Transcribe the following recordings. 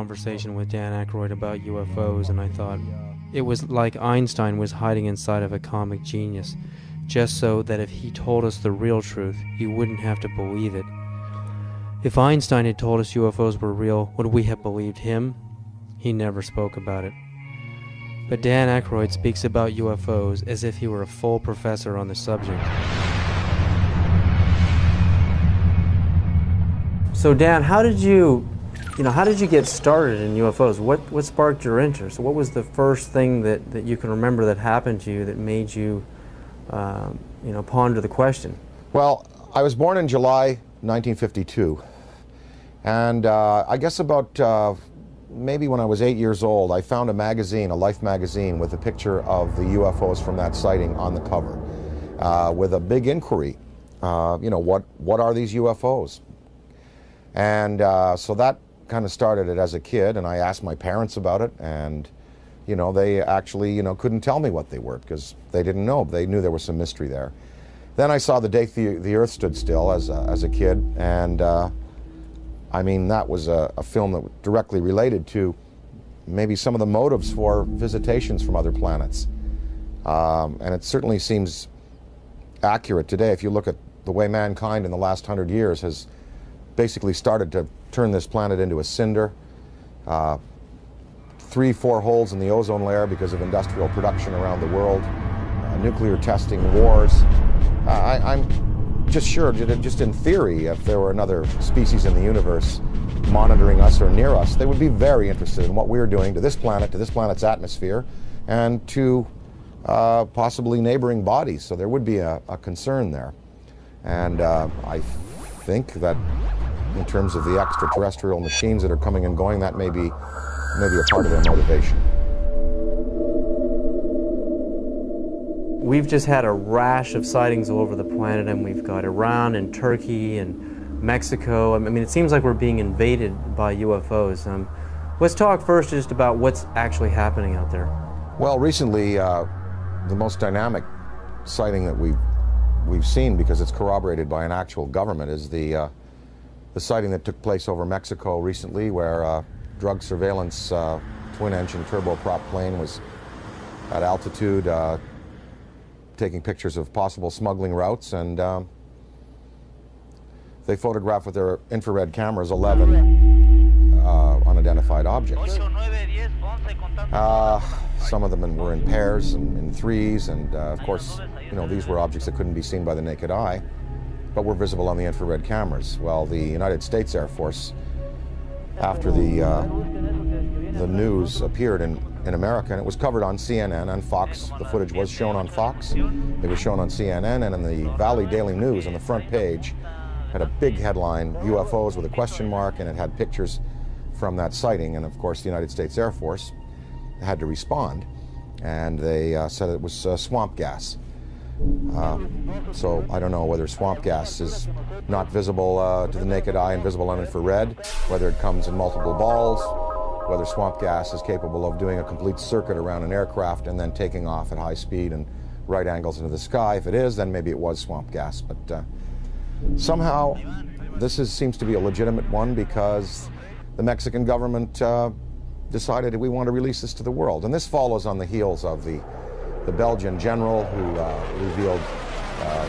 conversation with Dan Aykroyd about UFOs, and I thought it was like Einstein was hiding inside of a comic genius, just so that if he told us the real truth, you wouldn't have to believe it. If Einstein had told us UFOs were real, would we have believed him? He never spoke about it. But Dan Aykroyd speaks about UFOs as if he were a full professor on the subject. So Dan, how did you get started in UFOs? What sparked your interest? What was the first thing that you can remember that happened to you that made you, ponder the question? Well, I was born in July 1952, and I guess about maybe when I was 8 years old, I found a magazine, a Life magazine, with a picture of the UFOs from that sighting on the cover, with a big inquiry. What are these UFOs? And so that kind of started it as a kid, and I asked my parents about it, and they actually couldn't tell me what they were because they didn't know. They knew there was some mystery there. Then I saw The Day the Earth Stood Still as a kid, and that was a film that directly related to maybe some of the motives for visitations from other planets, and it certainly seems accurate today if you look at the way mankind in the last 100 years has basically started to turn this planet into a cinder. 3-4 holes in the ozone layer because of industrial production around the world, nuclear testing, wars. I'm just sure, just in theory, if there were another species in the universe monitoring us or near us, they would be very interested in what we're doing to this planet's atmosphere, and to possibly neighboring bodies. So there would be a concern there. And I think that in terms of the extraterrestrial machines that are coming and going, that may be a part of their motivation. We've just had a rash of sightings all over the planet, and we've got Iran and Turkey and Mexico. It seems like we're being invaded by UFOs. Let's talk first just about what's actually happening out there. Well, recently, the most dynamic sighting that we've seen, because it's corroborated by an actual government, is the sighting that took place over Mexico recently, where a drug surveillance twin-engine turboprop plane was at altitude taking pictures of possible smuggling routes, and they photographed with their infrared cameras 11 unidentified objects. Some of them were in pairs and in threes, and of course, these were objects that couldn't be seen by the naked eye, but were visible on the infrared cameras. Well, the United States Air Force, after the news appeared in America, and it was covered on CNN and Fox. The footage was shown on Fox. It was shown on CNN, and in the Valley Daily News on the front page had a big headline, UFOs with a question mark, and it had pictures from that sighting. And of course, the United States Air Force had to respond, and they said it was swamp gas. So I don't know whether swamp gas is not visible to the naked eye and visible on infrared, whether it comes in multiple balls, whether swamp gas is capable of doing a complete circuit around an aircraft and then taking off at high speed and right angles into the sky. If it is, then maybe it was swamp gas. But somehow this seems to be a legitimate one, because the Mexican government decided we want to release this to the world. And this follows on the heels of the Belgian general who revealed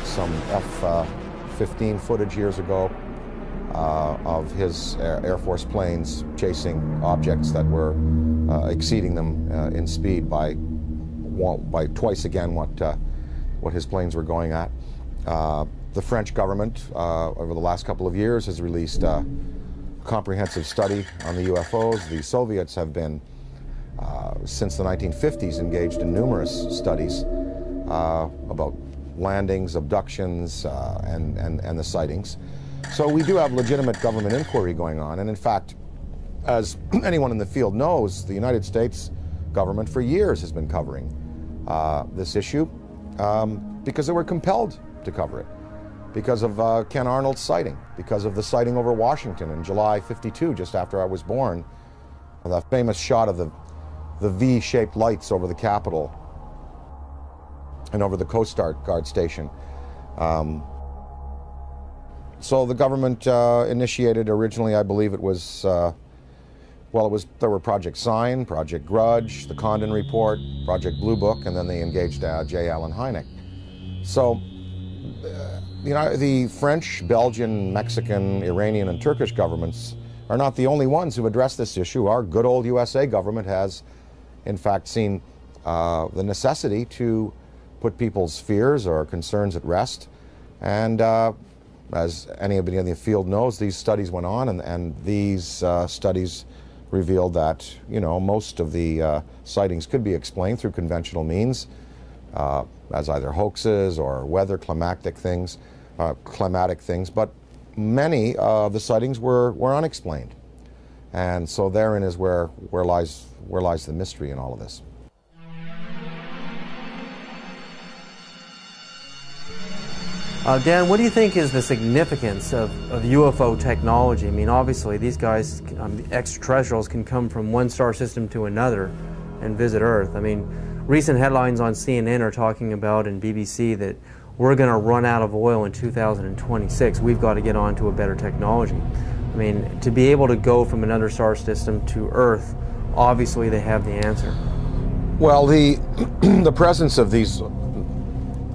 some F-15 footage years ago of his Air Force planes chasing objects that were exceeding them in speed by twice again what his planes were going at. The French government over the last couple of years has released a comprehensive study on the UFOs. The Soviets have been since the 1950s engaged in numerous studies about landings, abductions, and the sightings. So we do have legitimate government inquiry going on, and in fact, as anyone in the field knows, the United States government for years has been covering this issue because they were compelled to cover it, because of Ken Arnold's sighting, because of the sighting over Washington in July '52, just after I was born, the famous shot of the V-shaped lights over the Capitol and over the Coast Guard station. So the government initiated originally, I believe it was Well, there were Project Sign, Project Grudge, the Condon Report, Project Blue Book, and then they engaged J. Allen Hynek. So, the French, Belgian, Mexican, Iranian, and Turkish governments are not the only ones who address this issue. Our good old USA government has, in fact, seen the necessity to put people's fears or concerns at rest. And as anybody in the field knows, these studies went on, and these studies revealed that, most of the sightings could be explained through conventional means, as either hoaxes or weather climatic things, but many of the sightings were unexplained. And so therein is where lies the mystery in all of this. Dan, what do you think is the significance of UFO technology? I mean, obviously, these guys, the extraterrestrials, can come from one star system to another and visit Earth. I mean, recent headlines on CNN are talking about, and BBC, that we're going to run out of oil in 2026. We've got to get on to a better technology. I mean, to be able to go from another star system to Earth, obviously they have the answer. Well, the presence of these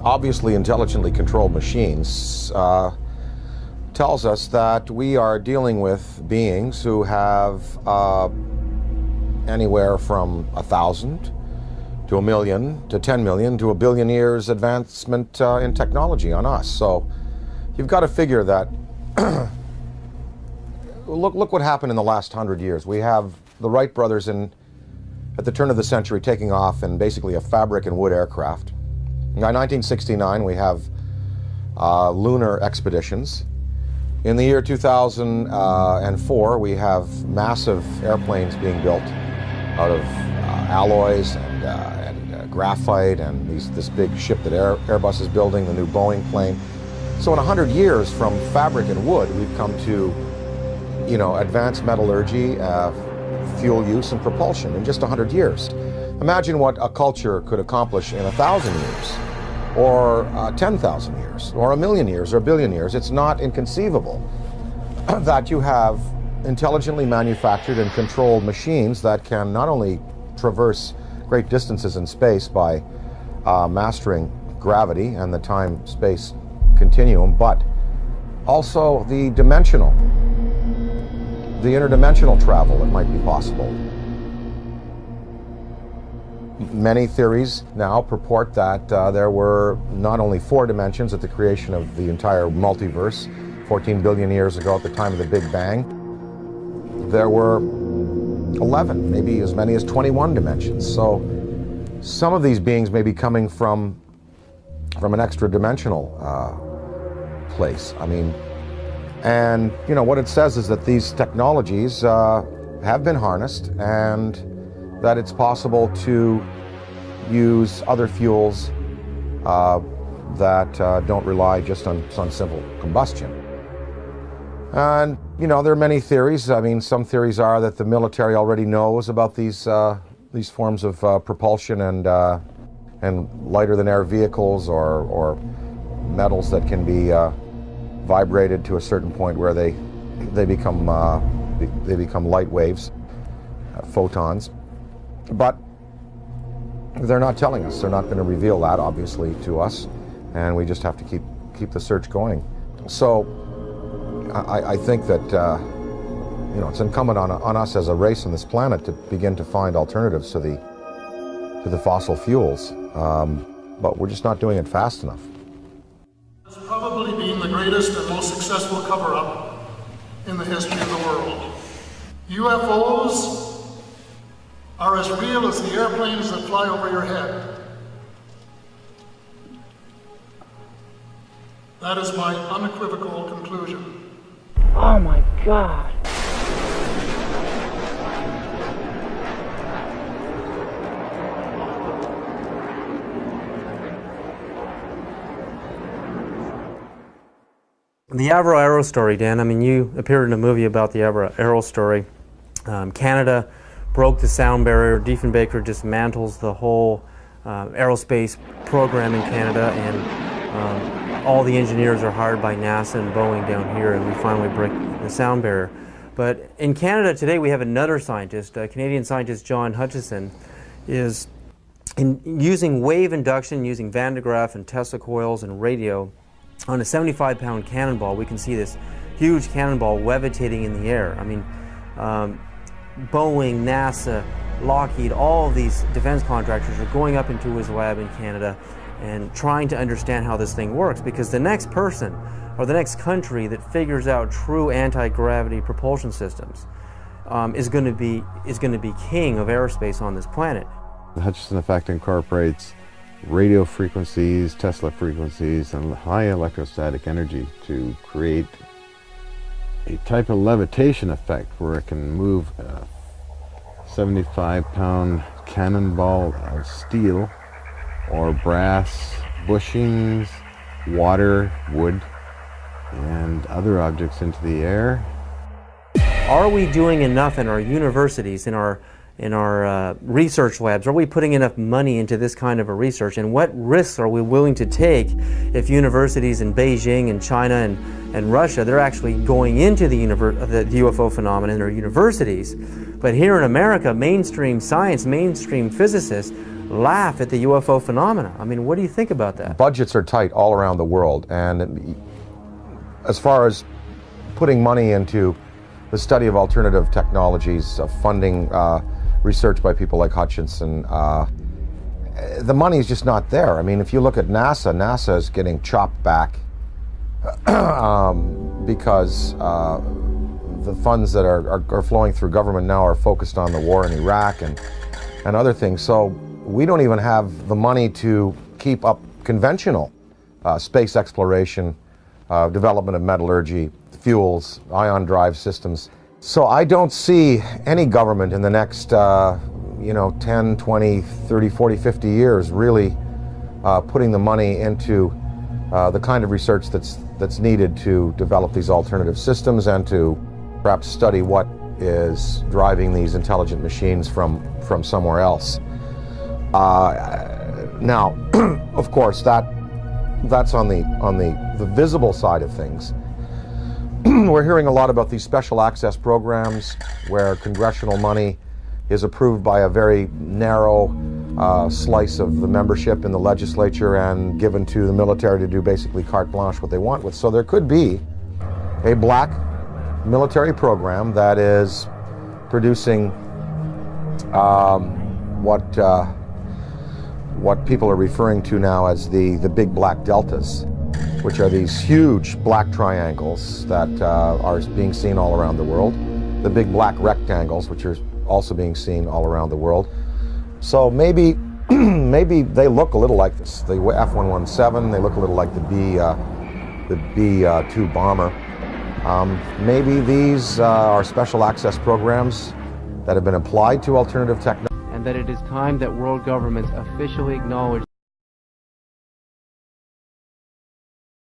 obviously intelligently controlled machines tells us that we are dealing with beings who have anywhere from 1,000 to 1 million to 10 million to 1 billion years advancement in technology on us. So you've got to figure that look what happened in the last 100 years. We have the Wright brothers at the turn of the century taking off in basically a fabric and wood aircraft. By 1969, we have lunar expeditions. In the year 2004, we have massive airplanes being built out of alloys and graphite, and this big ship that Airbus is building, the new Boeing plane. So in 100 years, from fabric and wood, we've come to, advanced metallurgy, fuel use, and propulsion in just 100 years. Imagine what a culture could accomplish in 1,000 years, or 10,000 years, or 1 million years, or 1 billion years. It's not inconceivable that you have intelligently manufactured and controlled machines that can not only traverse great distances in space by mastering gravity and the time-space continuum, but also the interdimensional travel that might be possible. Many theories now purport that there were not only 4 dimensions at the creation of the entire multiverse 14 billion years ago at the time of the Big Bang. There were 11, maybe as many as 21 dimensions. So some of these beings may be coming from an extra-dimensional place. I mean, and what it says is that these technologies have been harnessed, and that it's possible to use other fuels that don't rely just on simple combustion. And there are many theories. I mean, some theories are that the military already knows about these forms of propulsion and lighter than air vehicles or metals that can be vibrated to a certain point where they become light waves, photons. But they're not telling us. They're not going to reveal that, obviously, to us, and we just have to keep the search going. So I think that it's incumbent on us as a race on this planet to begin to find alternatives to the fossil fuels, but we're just not doing it fast enough. It's probably been the greatest and most successful cover-up in the history of the world. UFOs are as real as the airplanes that fly over your head. That is my unequivocal conclusion. Oh my God. The Avro Arrow story, Dan, I mean, you appeared in a movie about the Avro Arrow story. Canada broke the sound barrier. Diefenbaker dismantles the whole aerospace program in Canada, and all the engineers are hired by NASA and Boeing down here, and we finally break the sound barrier. But in Canada today, we have another scientist, Canadian scientist John Hutchison, is using wave induction, using Van de Graaff and Tesla coils and radio on a 75-pound cannonball. We can see this huge cannonball levitating in the air. I mean, Boeing, NASA, Lockheed, all of these defense contractors are going up into his lab in Canada and trying to understand how this thing works, because the next person or the next country that figures out true anti-gravity propulsion systems is going to be king of aerospace on this planet. The Hutchison effect incorporates radio frequencies, Tesla frequencies, and high electrostatic energy to create a type of levitation effect where it can move a 75-pound cannonball of steel or brass bushings, water, wood, and other objects into the air. Are we doing enough in our universities, in our research labs? Are we putting enough money into this kind of a research? And what risks are we willing to take if universities in Beijing and China and Russia, they're actually going into the UFO phenomenon in their universities? But here in America, mainstream science, mainstream physicists laugh at the UFO phenomena. I mean, what do you think about that? Budgets are tight all around the world, and as far as putting money into the study of alternative technologies, funding research by people like Hutchison, the money is just not there. I mean, if you look at NASA, NASA is getting chopped back because the funds that are flowing through government now are focused on the war in Iraq and other things. So we don't even have the money to keep up conventional space exploration, development of metallurgy, fuels, ion drive systems. So I don't see any government in the next 10, 20, 30, 40, 50 years really putting the money into the kind of research that's needed to develop these alternative systems and to perhaps study what is driving these intelligent machines from somewhere else. Now, of course, that's on the visible side of things. We're hearing a lot about these special access programs where congressional money is approved by a very narrow slice of the membership in the legislature and given to the military to do basically carte blanche what they want with. So there could be a black military program that is producing what people are referring to now as the big black deltas, which are these huge black triangles that are being seen all around the world, the big black rectangles, which are also being seen all around the world. So maybe they look a little like this. The F-117, they look a little like the B-2 bomber. Maybe these are special access programs that have been applied to alternative technology. And that it is time that world governments officially acknowledge.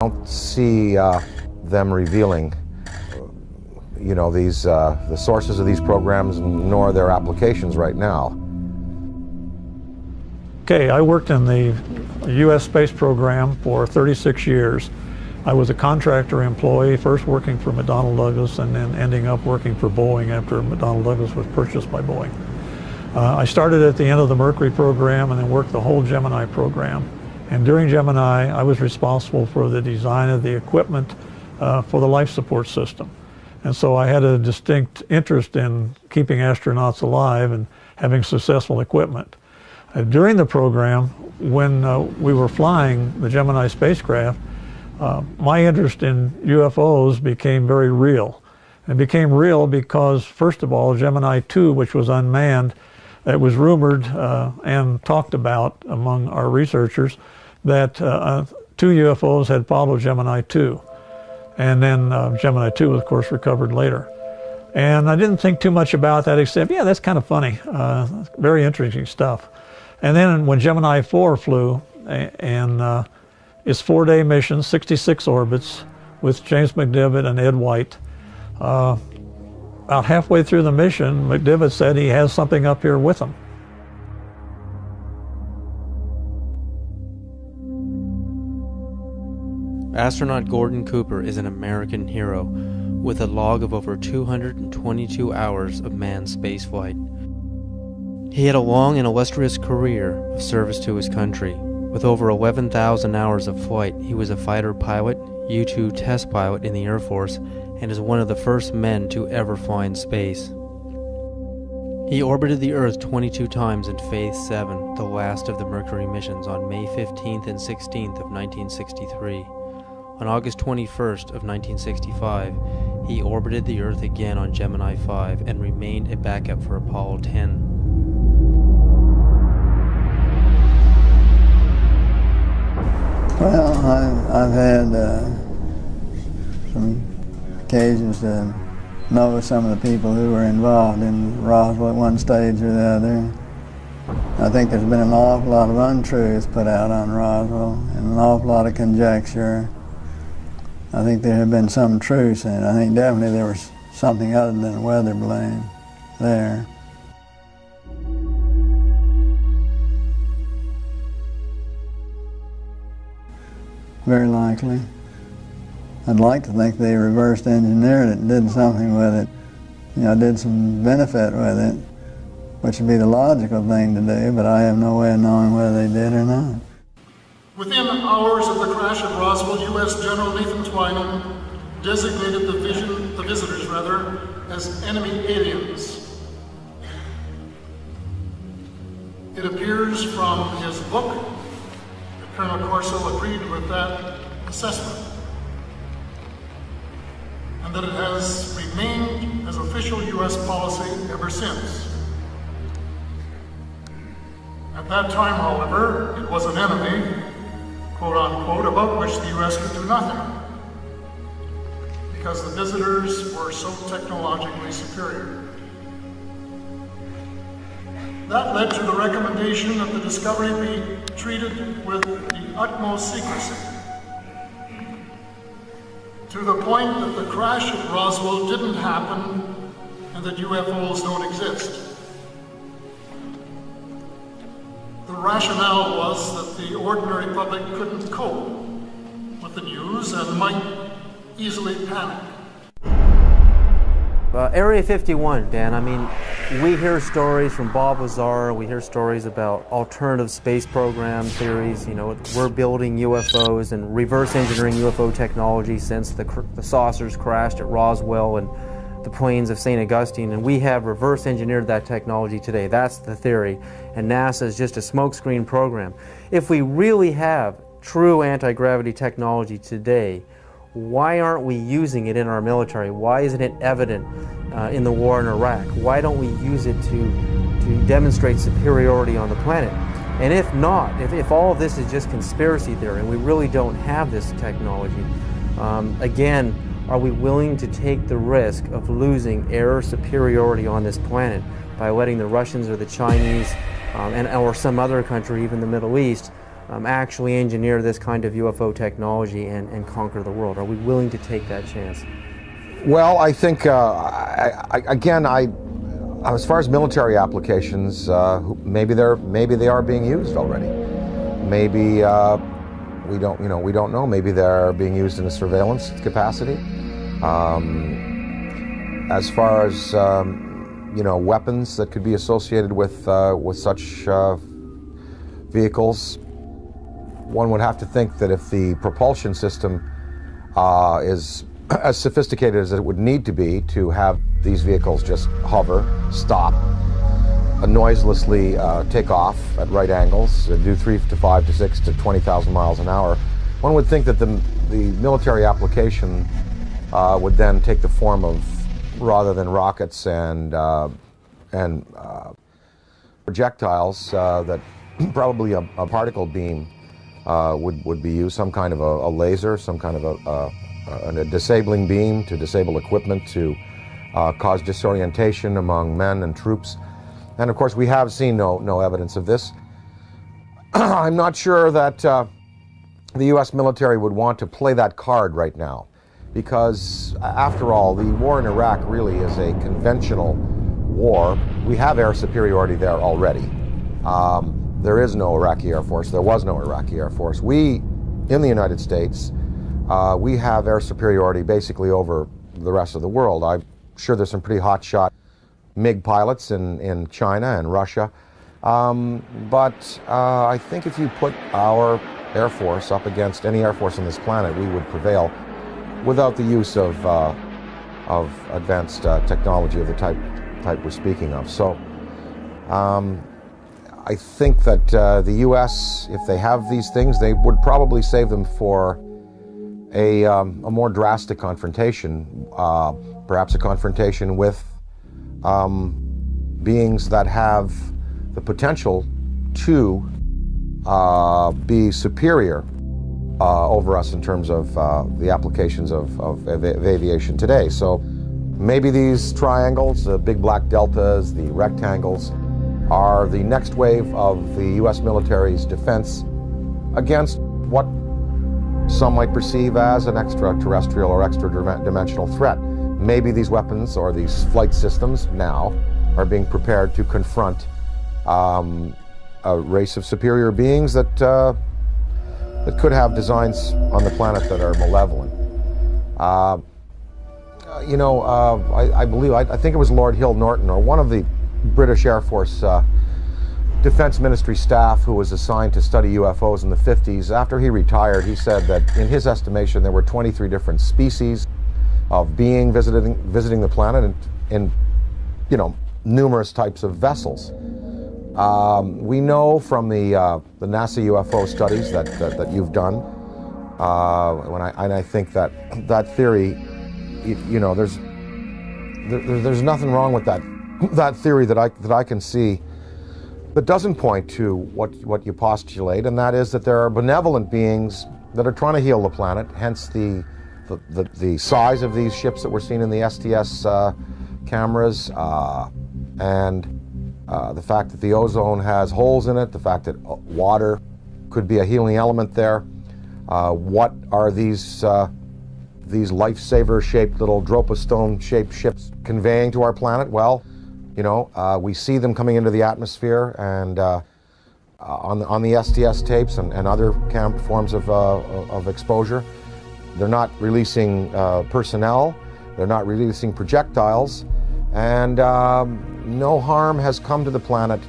I don't see them revealing, the sources of these programs, nor their applications right now. Okay, I worked in the U.S. space program for 36 years. I was a contractor employee, first working for McDonnell Douglas and then ending up working for Boeing after McDonnell Douglas was purchased by Boeing. I started at the end of the Mercury program and then worked the whole Gemini program. And during Gemini, I was responsible for the design of the equipment for the life support system. And so I had a distinct interest in keeping astronauts alive and having successful equipment. During the program, when we were flying the Gemini spacecraft, my interest in UFOs became very real. It became real because, first of all, Gemini 2, which was unmanned, it was rumored and talked about among our researchers that 2 UFOs had followed Gemini 2. And then Gemini 2 was, of course, recovered later. And I didn't think too much about that except, yeah, that's kind of funny. Very interesting stuff. And then when Gemini 4 flew, and its 4-day mission, 66 orbits, with James McDivitt and Ed White, about halfway through the mission, McDivitt said he has something up here with him. Astronaut Gordon Cooper is an American hero. with a log of over 222 hours of manned spaceflight. He had a long and illustrious career of service to his country. With over 11,000 hours of flight, he was a fighter pilot, U-2 test pilot in the Air Force, and is one of the first men to ever fly in space. He orbited the Earth 22 times in Phase 7, the last of the Mercury missions, on May 15th and 16th of 1963. On August 21st of 1965, he orbited the Earth again on Gemini 5 and remained a backup for Apollo 10. Well, I've had some occasions to know some of the people who were involved in Roswell at one stage or the other. I think there's been an awful lot of untruths put out on Roswell and an awful lot of conjecture. I think there have been some truths in it. I think definitely there was something other than a weather balloon there. Very likely. I'd like to think they reversed engineered it and did something with it. You know, did some benefit with it, which would be the logical thing to do, but I have no way of knowing whether they did or not. Within hours of the crash at Roswell, U.S. General Nathan Twyman designated the visitors as enemy aliens. It appears from his book that Colonel Corso agreed with that assessment, and that it has remained as official U.S. policy ever since. At that time, however, it was an enemy, quote unquote, about which the U.S. could do nothing, because the visitors were so technologically superior. That led to the recommendation that the discovery be treated with the utmost secrecy, to the point that the crash at Roswell didn't happen and that UFOs don't exist. The rationale was that the ordinary public couldn't cope with the news and might easily panic. Area 51, Dan, I mean, we hear stories from Bob Lazar, we hear stories about alternative space program theories, you know, we're building UFOs and reverse engineering UFO technology since the saucers crashed at Roswell and the plains of St. Augustine, and we have reverse engineered that technology today. That's the theory, and NASA is just a smokescreen program. If we really have true anti-gravity technology today, why aren't we using it in our military? Why isn't it evident in the war in Iraq? Why don't we use it to demonstrate superiority on the planet? And if not, if all of this is just conspiracy theory and we really don't have this technology, again, are we willing to take the risk of losing air superiority on this planet by letting the Russians or the Chinese or some other country, even the Middle East, actually engineer this kind of UFO technology and conquer the world? Are we willing to take that chance? Well, I think, as far as military applications, maybe they are being used already. Maybe we don't know. Maybe they're being used in a surveillance capacity. As far as weapons that could be associated with such vehicles, one would have to think that if the propulsion system is as sophisticated as it would need to be to have these vehicles just hover, stop, noiselessly take off at right angles, do 3 to 5 to 6 to 20,000 miles an hour, one would think that the military application would then take the form of, rather than rockets and projectiles, that probably a particle beam would be used, some kind of a laser, some kind of a disabling beam to disable equipment, to cause disorientation among men and troops. And of course we have seen no evidence of this. I'm not sure that the U.S. military would want to play that card right now, because after all, the war in Iraq really is a conventional war. We have air superiority there already. There is no Iraqi Air Force. There was no Iraqi Air Force. We, in the United States, we have air superiority basically over the rest of the world. I'm sure there's some pretty hotshot MiG pilots in China and Russia. But I think if you put our Air Force up against any Air Force on this planet, we would prevail without the use of advanced technology of the type we're speaking of. So I think that the U.S., if they have these things, they would probably save them for a more drastic confrontation, perhaps a confrontation with beings that have the potential to be superior over us in terms of the applications of aviation today. So maybe these triangles, the big black deltas, the rectangles, are the next wave of the U.S. military's defense against what some might perceive as an extraterrestrial or extra-dimensional threat. Maybe these weapons or these flight systems now are being prepared to confront a race of superior beings that could have designs on the planet that are malevolent. I think it was Lord Hill Norton or one of the British Air Force Defense Ministry staff who was assigned to study UFOs in the 50s. After he retired, he said that in his estimation there were 23 different species of being visiting the planet in numerous types of vessels. We know from the NASA UFO studies that you've done, and I think that theory, there's nothing wrong with that theory that I can see that doesn't point to what you postulate, and that is that there are benevolent beings that are trying to heal the planet. Hence the size of these ships that we're seeing in the STS cameras, and the fact that the ozone has holes in it, the fact that water could be a healing element there. What are these lifesaver-shaped little Dropostone-shaped ships conveying to our planet? Well, we see them coming into the atmosphere, and on the STS tapes and other forms of exposure, they're not releasing personnel, they're not releasing projectiles, and no harm has come to the planet,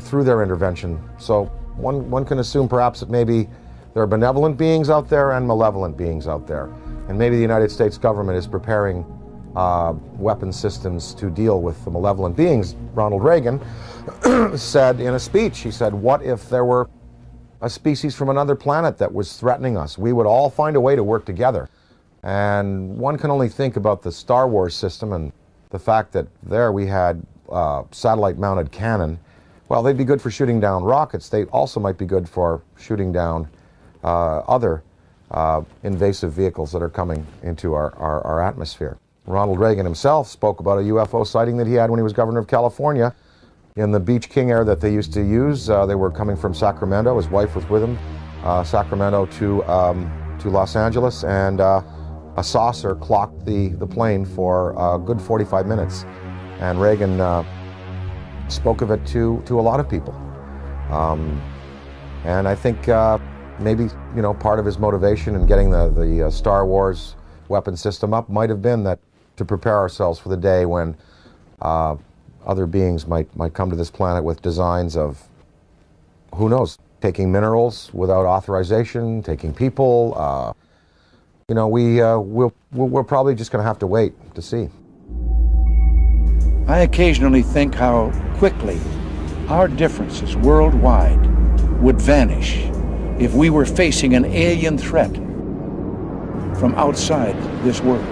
through their intervention. So one can assume perhaps that maybe there are benevolent beings out there and malevolent beings out there, and maybe the United States government is preparing weapon systems to deal with the malevolent beings. Ronald Reagan said in a speech, he said, what if there were a species from another planet that was threatening us? We would all find a way to work together. And one can only think about the Star Wars system and the fact that there we had satellite-mounted cannon. Well, they'd be good for shooting down rockets. They also might be good for shooting down other invasive vehicles that are coming into our atmosphere. Ronald Reagan himself spoke about a UFO sighting that he had when he was governor of California in the Beach King Air that they used to use. They were coming from Sacramento. His wife was with him, Sacramento to Los Angeles, and a saucer clocked the plane for a good 45 minutes. And Reagan spoke of it to a lot of people. And I think maybe, part of his motivation in getting the Star Wars weapon system up might have been that to prepare ourselves for the day when other beings might come to this planet with designs of, who knows, taking minerals without authorization, taking people. We're probably just going to have to wait to see. I occasionally think how quickly our differences worldwide would vanish if we were facing an alien threat from outside this world.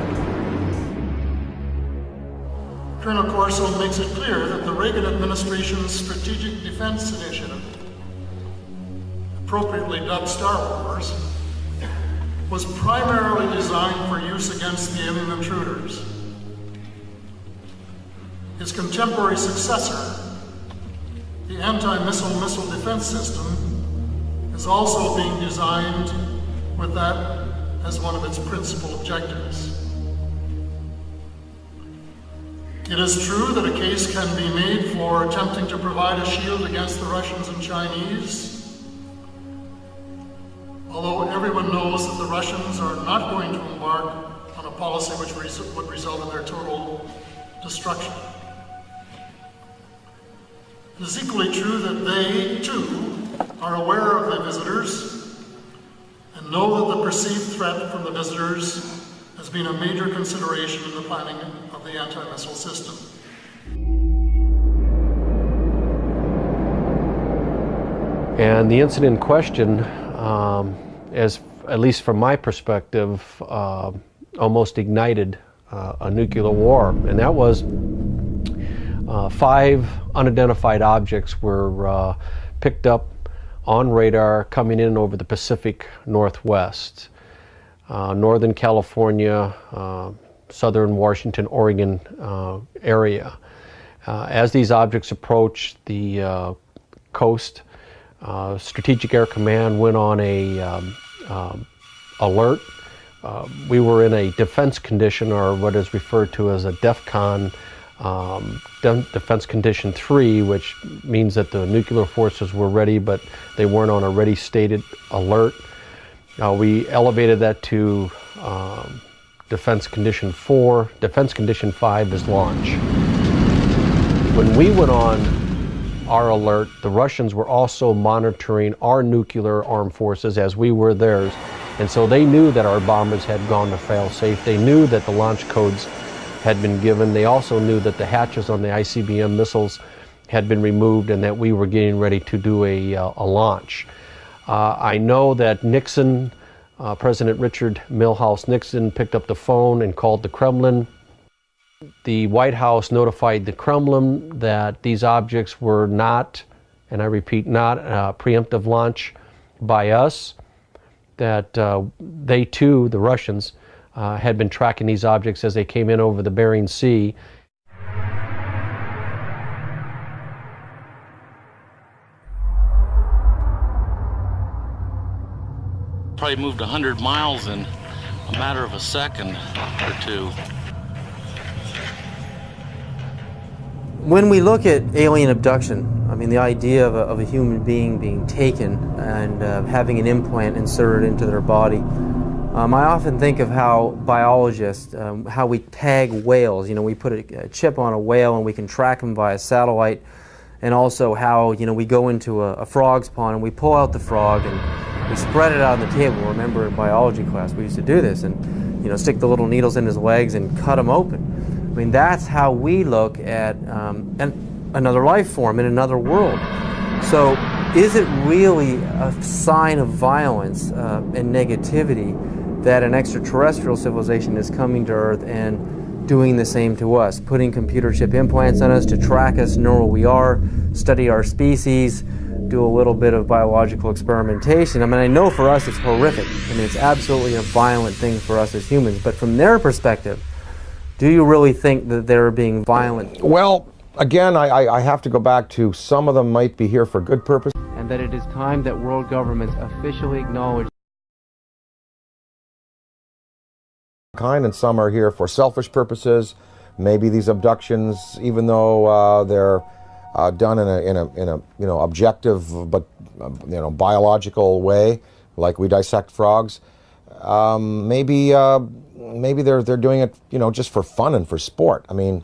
Colonel Corso makes it clear that the Reagan administration's Strategic Defense Initiative, appropriately dubbed Star Wars, was primarily designed for use against the alien intruders. His contemporary successor, the anti-missile defense system, is also being designed with that as one of its principal objectives. It is true that a case can be made for attempting to provide a shield against the Russians and Chinese, although everyone knows that the Russians are not going to embark policy which would result in their total destruction. It is equally true that they, too, are aware of the visitors and know that the perceived threat from the visitors has been a major consideration in the planning of the anti-missile system. And the incident in question, as at least from my perspective, almost ignited a nuclear war, and that was 5 unidentified objects were picked up on radar coming in over the Pacific Northwest, Northern California, Southern Washington, Oregon area. As these objects approached the coast, Strategic Air Command went on a alert. We were in a defense condition, or what is referred to as a DEFCON, Defense Condition 3, which means that the nuclear forces were ready, but they weren't on a ready stated alert. We elevated that to Defense Condition 4. Defense Condition 5 is launch. When we went on our alert, the Russians were also monitoring our nuclear armed forces as we were theirs. And so they knew that our bombers had gone to fail-safe. They knew that the launch codes had been given. They also knew that the hatches on the ICBM missiles had been removed and that we were getting ready to do a launch. I know that Nixon, President Richard Milhouse Nixon, picked up the phone and called the Kremlin. The White House notified the Kremlin that these objects were not, and I repeat, not a preemptive launch by us, that they too, the Russians, had been tracking these objects as they came in over the Bering Sea. Probably moved 100 miles in a matter of a second or two. When we look at alien abduction, I mean, the idea of a human being being taken and having an implant inserted into their body, I often think of how biologists, how we tag whales. You know, we put a chip on a whale and we can track them via satellite, and also how, you know, we go into a frog's pond and we pull out the frog and we spread it out on the table. Remember in biology class we used to do this, and, you know, stick the little needles in his legs and cut him open. I mean, that's how we look at another life form in another world. So is it really a sign of violence and negativity that an extraterrestrial civilization is coming to Earth and doing the same to us, putting computer chip implants on us to track us, know where we are, study our species, do a little bit of biological experimentation? I mean, I know for us it's horrific. I mean, it's absolutely a violent thing for us as humans, but from their perspective, do you really think that they're being violent? Well, again, I have to go back to some of them might be here for good purpose. And that it is time that world governments officially acknowledge Kind, and some are here for selfish purposes. Maybe these abductions, even though they're done in a you know, objective but you know, biological way, like we dissect frogs, maybe they're doing it, you know, just for fun and for sport. I mean,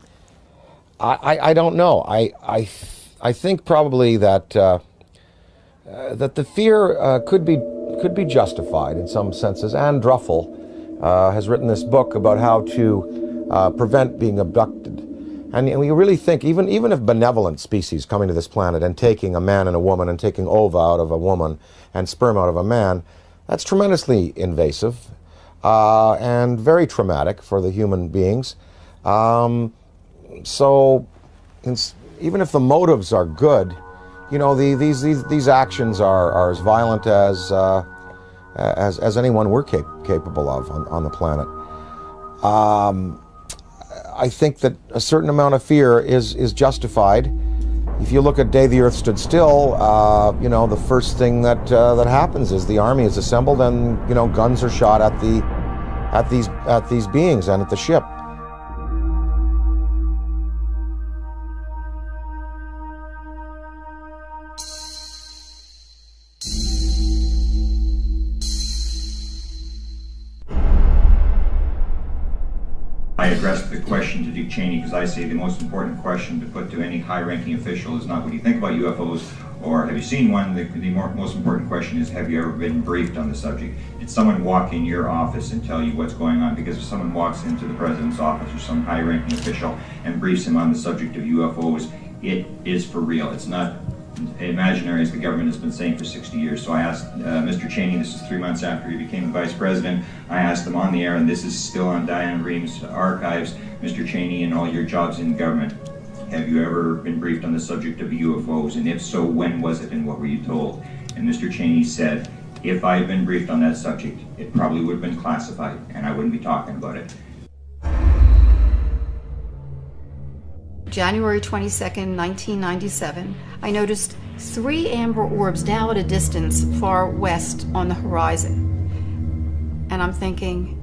I don't know. I think probably that that the fear could be justified in some senses. Anne Druffel has written this book about how to prevent being abducted. And we really think, even if benevolent species coming to this planet and taking a man and a woman and taking ova out of a woman and sperm out of a man, that's tremendously invasive and very traumatic for the human beings. So even if the motives are good, you know, these actions are as violent as anyone we're capable of on the planet. I think that a certain amount of fear is justified. If you look at Day the Earth Stood Still, you know, the first thing that happens is the army is assembled and, you know, guns are shot at these beings and at the ship. I addressed the question to Dick Cheney because I say the most important question to put to any high-ranking official is not what do you think about UFOs or have you seen one. The most important question is, have you ever been briefed on the subject? Did someone walk in your office and tell you what's going on? Because if someone walks into the president's office or some high-ranking official and briefs him on the subject of UFOs, it is for real. It's not imaginary, as the government has been saying for 60 years. So I asked Mr. Cheney, this is 3 months after he became the vice president, I asked him on the air, and this is still on Diane Ream's archives, Mr. Cheney, in all your jobs in government, have you ever been briefed on the subject of UFOs? And if so, when was it and what were you told? And Mr. Cheney said, if I had been briefed on that subject, it probably would have been classified and I wouldn't be talking about it. January 22nd, 1997, I noticed 3 amber orbs now at a distance far west on the horizon. And I'm thinking,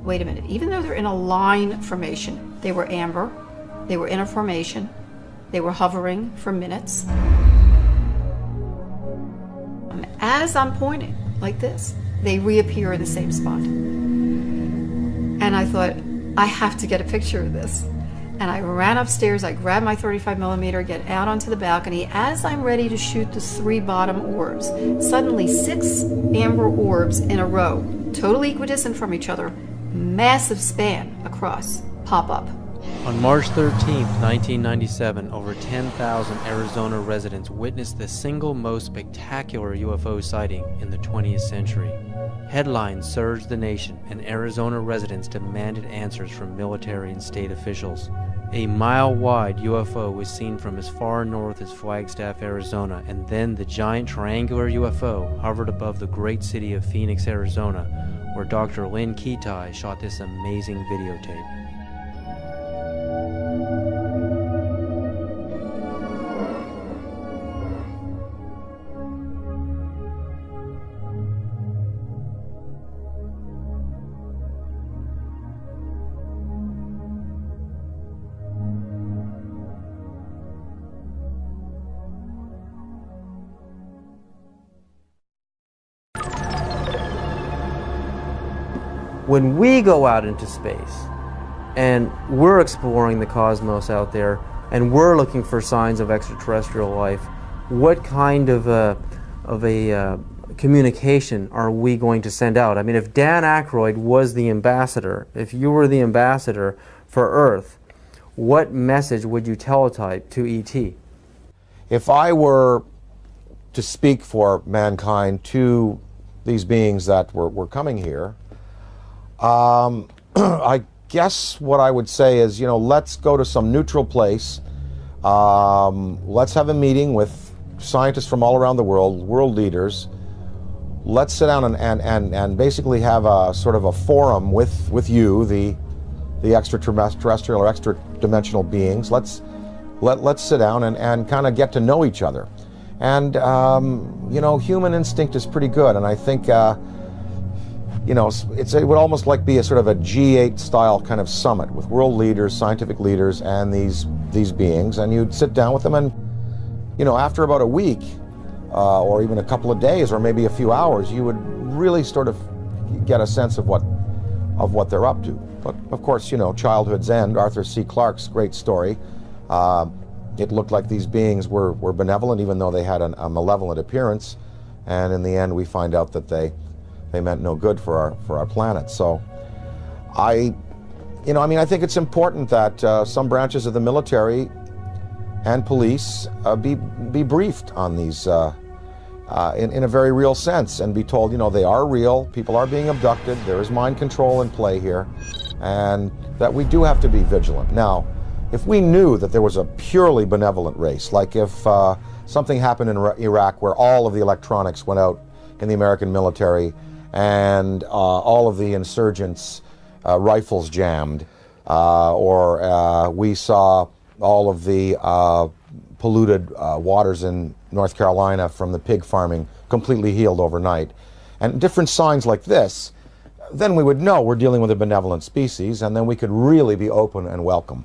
wait a minute, even though they're in a line formation, they were amber, they were in a formation, they were hovering for minutes. And as I'm pointing like this, they reappear in the same spot. And I thought, I have to get a picture of this. And I ran upstairs, I grabbed my 35mm, get out onto the balcony. As I'm ready to shoot the 3 bottom orbs, suddenly 6 amber orbs in a row, totally equidistant from each other, massive span across, pop up. On March 13, 1997, over 10,000 Arizona residents witnessed the single most spectacular UFO sighting in the 20th century. Headlines surged the nation, and Arizona residents demanded answers from military and state officials. A mile-wide UFO was seen from as far north as Flagstaff, Arizona, and then the giant triangular UFO hovered above the great city of Phoenix, Arizona, where Dr. Lynn Ketai shot this amazing videotape. When we go out into space and we're exploring the cosmos out there and we're looking for signs of extraterrestrial life, what kind of a communication are we going to send out? I mean, if Dan Aykroyd was the ambassador, if you were the ambassador for Earth, what message would you teletype to ET? If I were to speak for mankind to these beings that were coming here, I guess what I would say is, let's go to some neutral place. Let's have a meeting with scientists from all around the world leaders. Let's sit down and basically have a sort of a forum with you, the extraterrestrial or extra-dimensional beings. Let's sit down and kind of get to know each other. And, human instinct is pretty good, and I think it would almost like be a sort of a G8 style kind of summit with world leaders, scientific leaders, and these beings, and you'd sit down with them, and after about a week or even a couple of days or maybe a few hours, you would really sort of get a sense of what they're up to. But of course, childhood's end, Arthur C. Clarke's great story. It looked like these beings were benevolent, even though they had a malevolent appearance, and in the end we find out that they meant no good for our planet. So I think it's important that some branches of the military and police be briefed on these in a very real sense, and be told, they are real, people are being abducted, there is mind control in play here, and that we do have to be vigilant. Now, if we knew that there was a purely benevolent race, like if something happened in Iraq where all of the electronics went out in the American military and all of the insurgents' rifles jammed, or we saw all of the polluted waters in North Carolina from the pig farming completely healed overnight, and different signs like this, then we would know we're dealing with a benevolent species, and then we could really be open and welcome.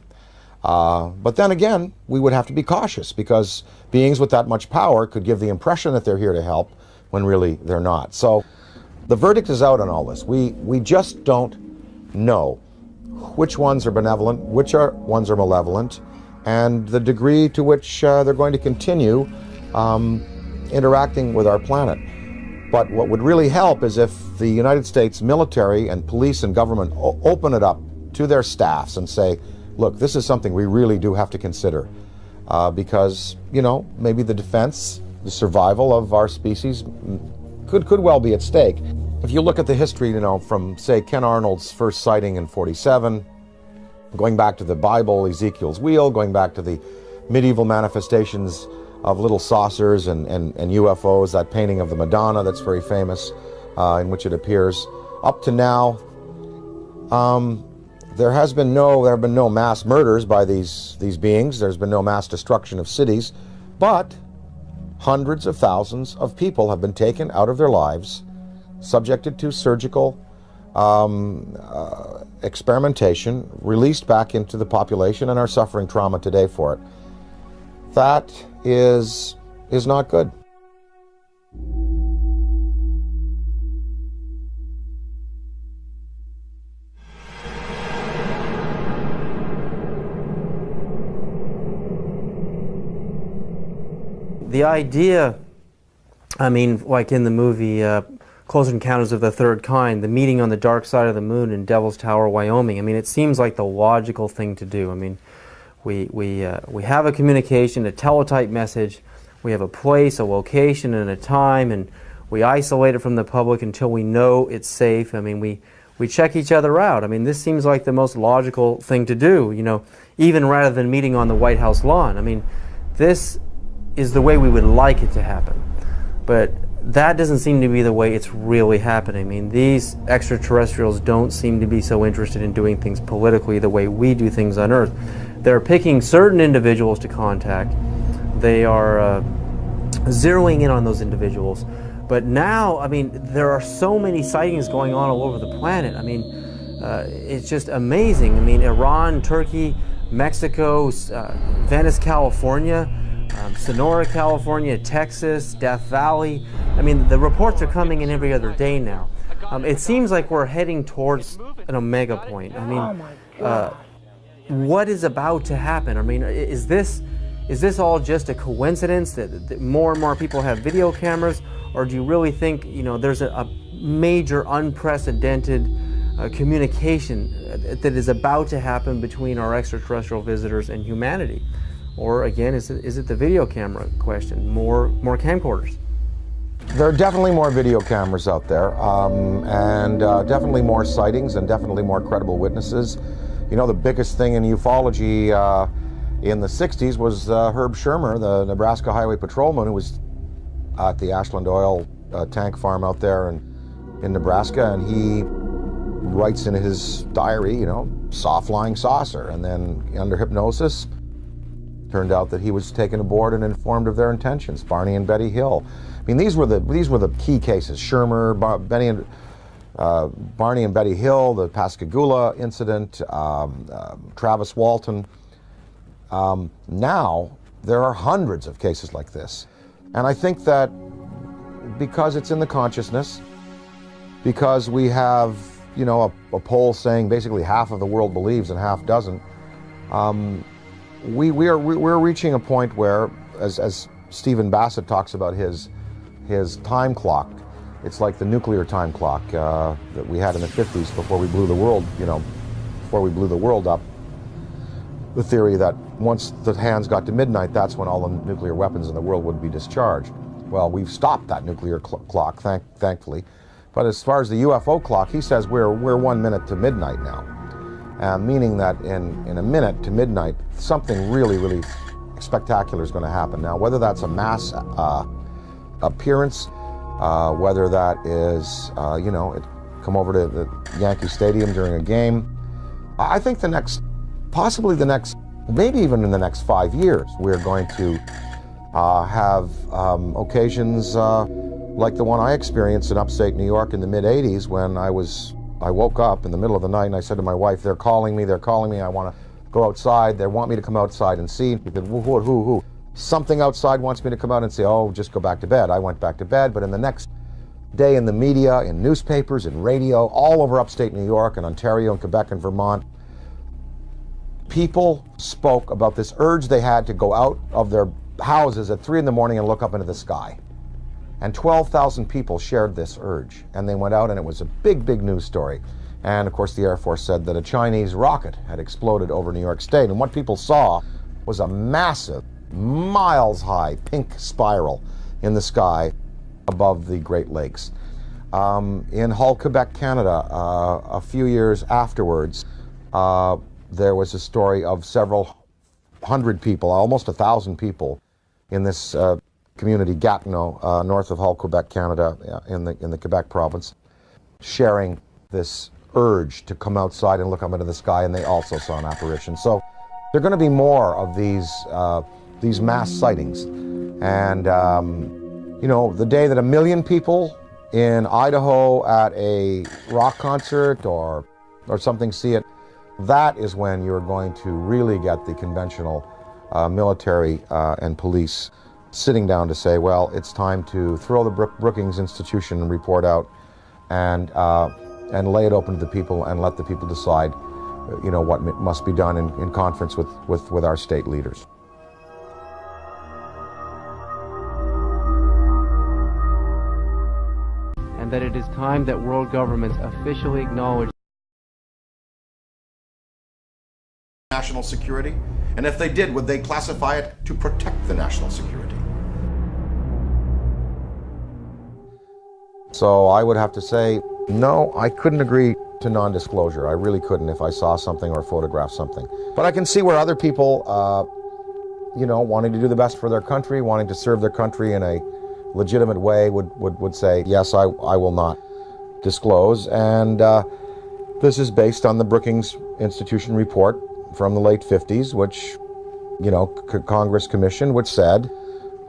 But then again, we would have to be cautious, because beings with that much power could give the impression that they're here to help when really they're not. So the verdict is out on all this. We just don't know which ones are benevolent, which ones are malevolent, and the degree to which they're going to continue interacting with our planet. But what would really help is if the United States military and police and government open it up to their staffs and say, look, this is something we really do have to consider because, you know, maybe the defense, the survival of our species could well be at stake. If you look at the history, you know, from, say, Ken Arnold's first sighting in '47, going back to the Bible, Ezekiel's wheel, going back to the medieval manifestations of little saucers and UFOs, that painting of the Madonna that's very famous, in which it appears, up to now, there have been no mass murders by these beings. There's been no mass destruction of cities, but hundreds of thousands of people have been taken out of their lives, subjected to surgical experimentation, released back into the population, and are suffering trauma today for it. That is not good. The idea, I mean, like in the movie Close Encounters of the Third Kind, the meeting on the dark side of the moon in Devil's Tower, Wyoming, I mean, it seems like the logical thing to do. I mean, we have a communication, a teletype message, we have a place, a location, and a time, and we isolate it from the public until we know it's safe. I mean, we check each other out. I mean, this seems like the most logical thing to do, you know, even rather than meeting on the White House lawn. I mean, this is the way we would like it to happen. But that doesn't seem to be the way it's really happening. I mean, these extraterrestrials don't seem to be so interested in doing things politically the way we do things on Earth. They're picking certain individuals to contact. They are zeroing in on those individuals. But now, I mean, there are so many sightings going on all over the planet. I mean, it's just amazing. I mean, Iran, Turkey, Mexico, Venice, California, Sonora, California, Texas, Death Valley. I mean, the reports are coming in every other day now. It seems like we're heading towards an omega point. I mean, what is about to happen? I mean, is this all just a coincidence that more and more people have video cameras, or do you really think, you know, there's a major unprecedented communication that is about to happen between our extraterrestrial visitors and humanity? Or again, is it the video camera question? More camcorders? There are definitely more video cameras out there, and definitely more sightings, and definitely more credible witnesses. You know, the biggest thing in ufology in the 60s was Herb Shermer, the Nebraska Highway Patrolman, who was at the Ashland Oil tank farm out there in Nebraska, and he writes in his diary, you know, saw flying saucer, and then under hypnosis, turned out that he was taken aboard and informed of their intentions. Barney and Betty Hill. I mean, these were the key cases. Shermer, Barney and Betty Hill, the Pascagoula incident, Travis Walton. Now there are hundreds of cases like this, and I think that because it's in the consciousness, because we have, you know, a poll saying basically half of the world believes and half doesn't. We're reaching a point where, as Stephen Bassett talks about his time clock, it's like the nuclear time clock that we had in the 50s before we blew the world, you know, before we blew the world up. The theory that once the hands got to midnight, that's when all the nuclear weapons in the world would be discharged. Well, we've stopped that nuclear clock, thankfully. But as far as the UFO clock, he says we're 1 minute to midnight now. Meaning that in a minute to midnight, something really spectacular is going to happen. Now, whether that's a mass appearance, whether that is, you know, it come over to the Yankee Stadium during a game, I think possibly the next, maybe even in the next 5 years, we're going to have occasions like the one I experienced in upstate New York in the mid-'80s when I woke up in the middle of the night and I said to my wife, they're calling me, I want to go outside, they want me to come outside and see. She said, who? Something outside wants me to come out and say, oh, just go back to bed. I went back to bed, but in the next day in the media, in newspapers, in radio, all over upstate New York and Ontario and Quebec and Vermont, People spoke about this urge they had to go out of their houses at 3 in the morning and look up into the sky. And 12,000 people shared this urge. And they went out, and it was a big, big news story. And of course the Air Force said that a Chinese rocket had exploded over New York State. And what people saw was a massive, miles-high pink spiral in the sky above the Great Lakes. In Hull, Quebec, Canada, a few years afterwards, there was a story of several hundred people, almost 1,000 people, in this community, Gatineau, north of Hull, Quebec, Canada, in the Quebec province, sharing this urge to come outside and look up into the sky, and they also saw an apparition. So there are going to be more of these mass sightings. And you know, the day that 1 million people in Idaho at a rock concert or something see it, that is when you're going to really get the conventional military and police sitting down to say, well, it's time to throw the Brookings Institution report out and lay it open to the people and let the people decide, you know, what must be done in conference with our state leaders. And that it is time that world governments officially acknowledge national security, and if they did, would they classify it to protect the national security? So I would have to say, no, I couldn't agree to non-disclosure. I really couldn't if I saw something or photographed something. But I can see where other people, you know, wanting to do the best for their country, wanting to serve their country in a legitimate way would say, yes, I will not disclose. And this is based on the Brookings Institution report from the late 50s, which, you know, Congress commissioned, which said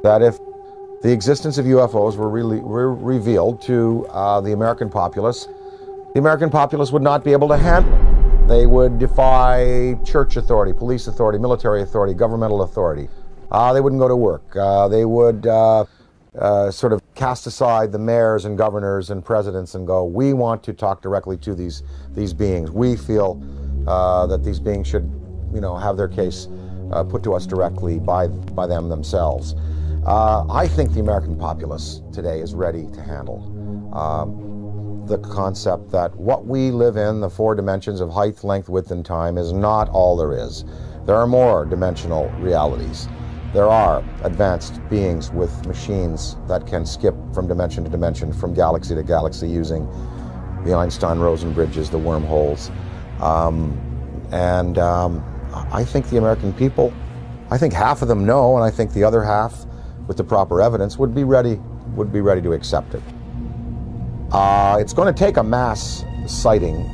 that if the existence of UFOs were revealed to the American populace would not be able to handle it. They would defy church authority, police authority, military authority, governmental authority. They wouldn't go to work. They would sort of cast aside the mayors and governors and presidents and go, we want to talk directly to these beings. We feel that these beings should, you know, have their case put to us directly by them themselves. I think the American populace today is ready to handle the concept that what we live in, the 4 dimensions of height, length, width, and time, is not all there is. There are more dimensional realities. There are advanced beings with machines that can skip from dimension to dimension, from galaxy to galaxy, using the Einstein-Rosen bridges, the wormholes. I think the American people, I think half of them know, and I think the other half, with the proper evidence, would be ready to accept it. It's going to take a mass sighting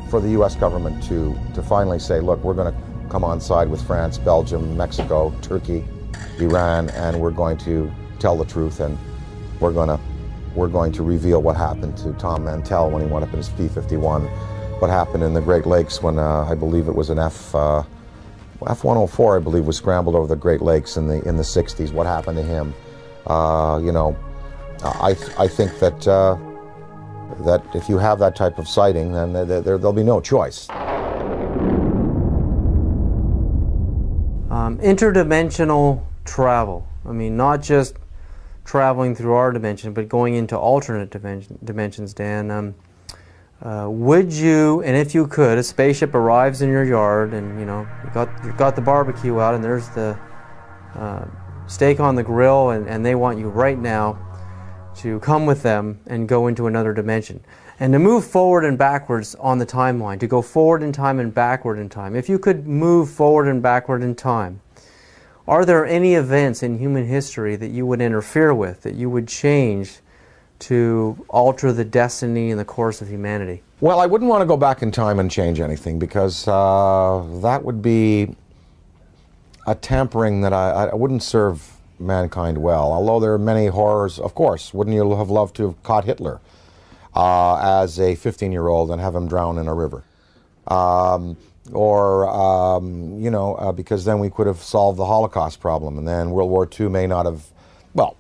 for the U.S. government to finally say, look, we're going to come on side with France, Belgium, Mexico, Turkey, Iran, and we're going to tell the truth, and we're going to reveal what happened to Tom Mantell when he went up in his P-51, what happened in the Great Lakes when I believe it was an F-104, I believe, was scrambled over the Great Lakes in the 60s. What happened to him? You know, I think that that if you have that type of sighting, then there'll be no choice. Interdimensional travel. I mean, not just traveling through our dimension, but going into alternate dimensions, Dan. Would you, and if you could, a spaceship arrives in your yard, and you know you've got the barbecue out, and there's the steak on the grill, and they want you right now to come with them and go into another dimension, and to move forward and backwards on the timeline, to go forward in time and backward in time. If you could move forward and backward in time, are there any events in human history that you would interfere with, that you would change to alter the destiny and the course of humanity? Well, I wouldn't want to go back in time and change anything, because that would be a tampering that I wouldn't serve mankind well. Although there are many horrors, of course. Wouldn't you have loved to have caught Hitler as a 15-year-old and have him drown in a river? You know, because then we could have solved the Holocaust problem, and then World War II may not have, well,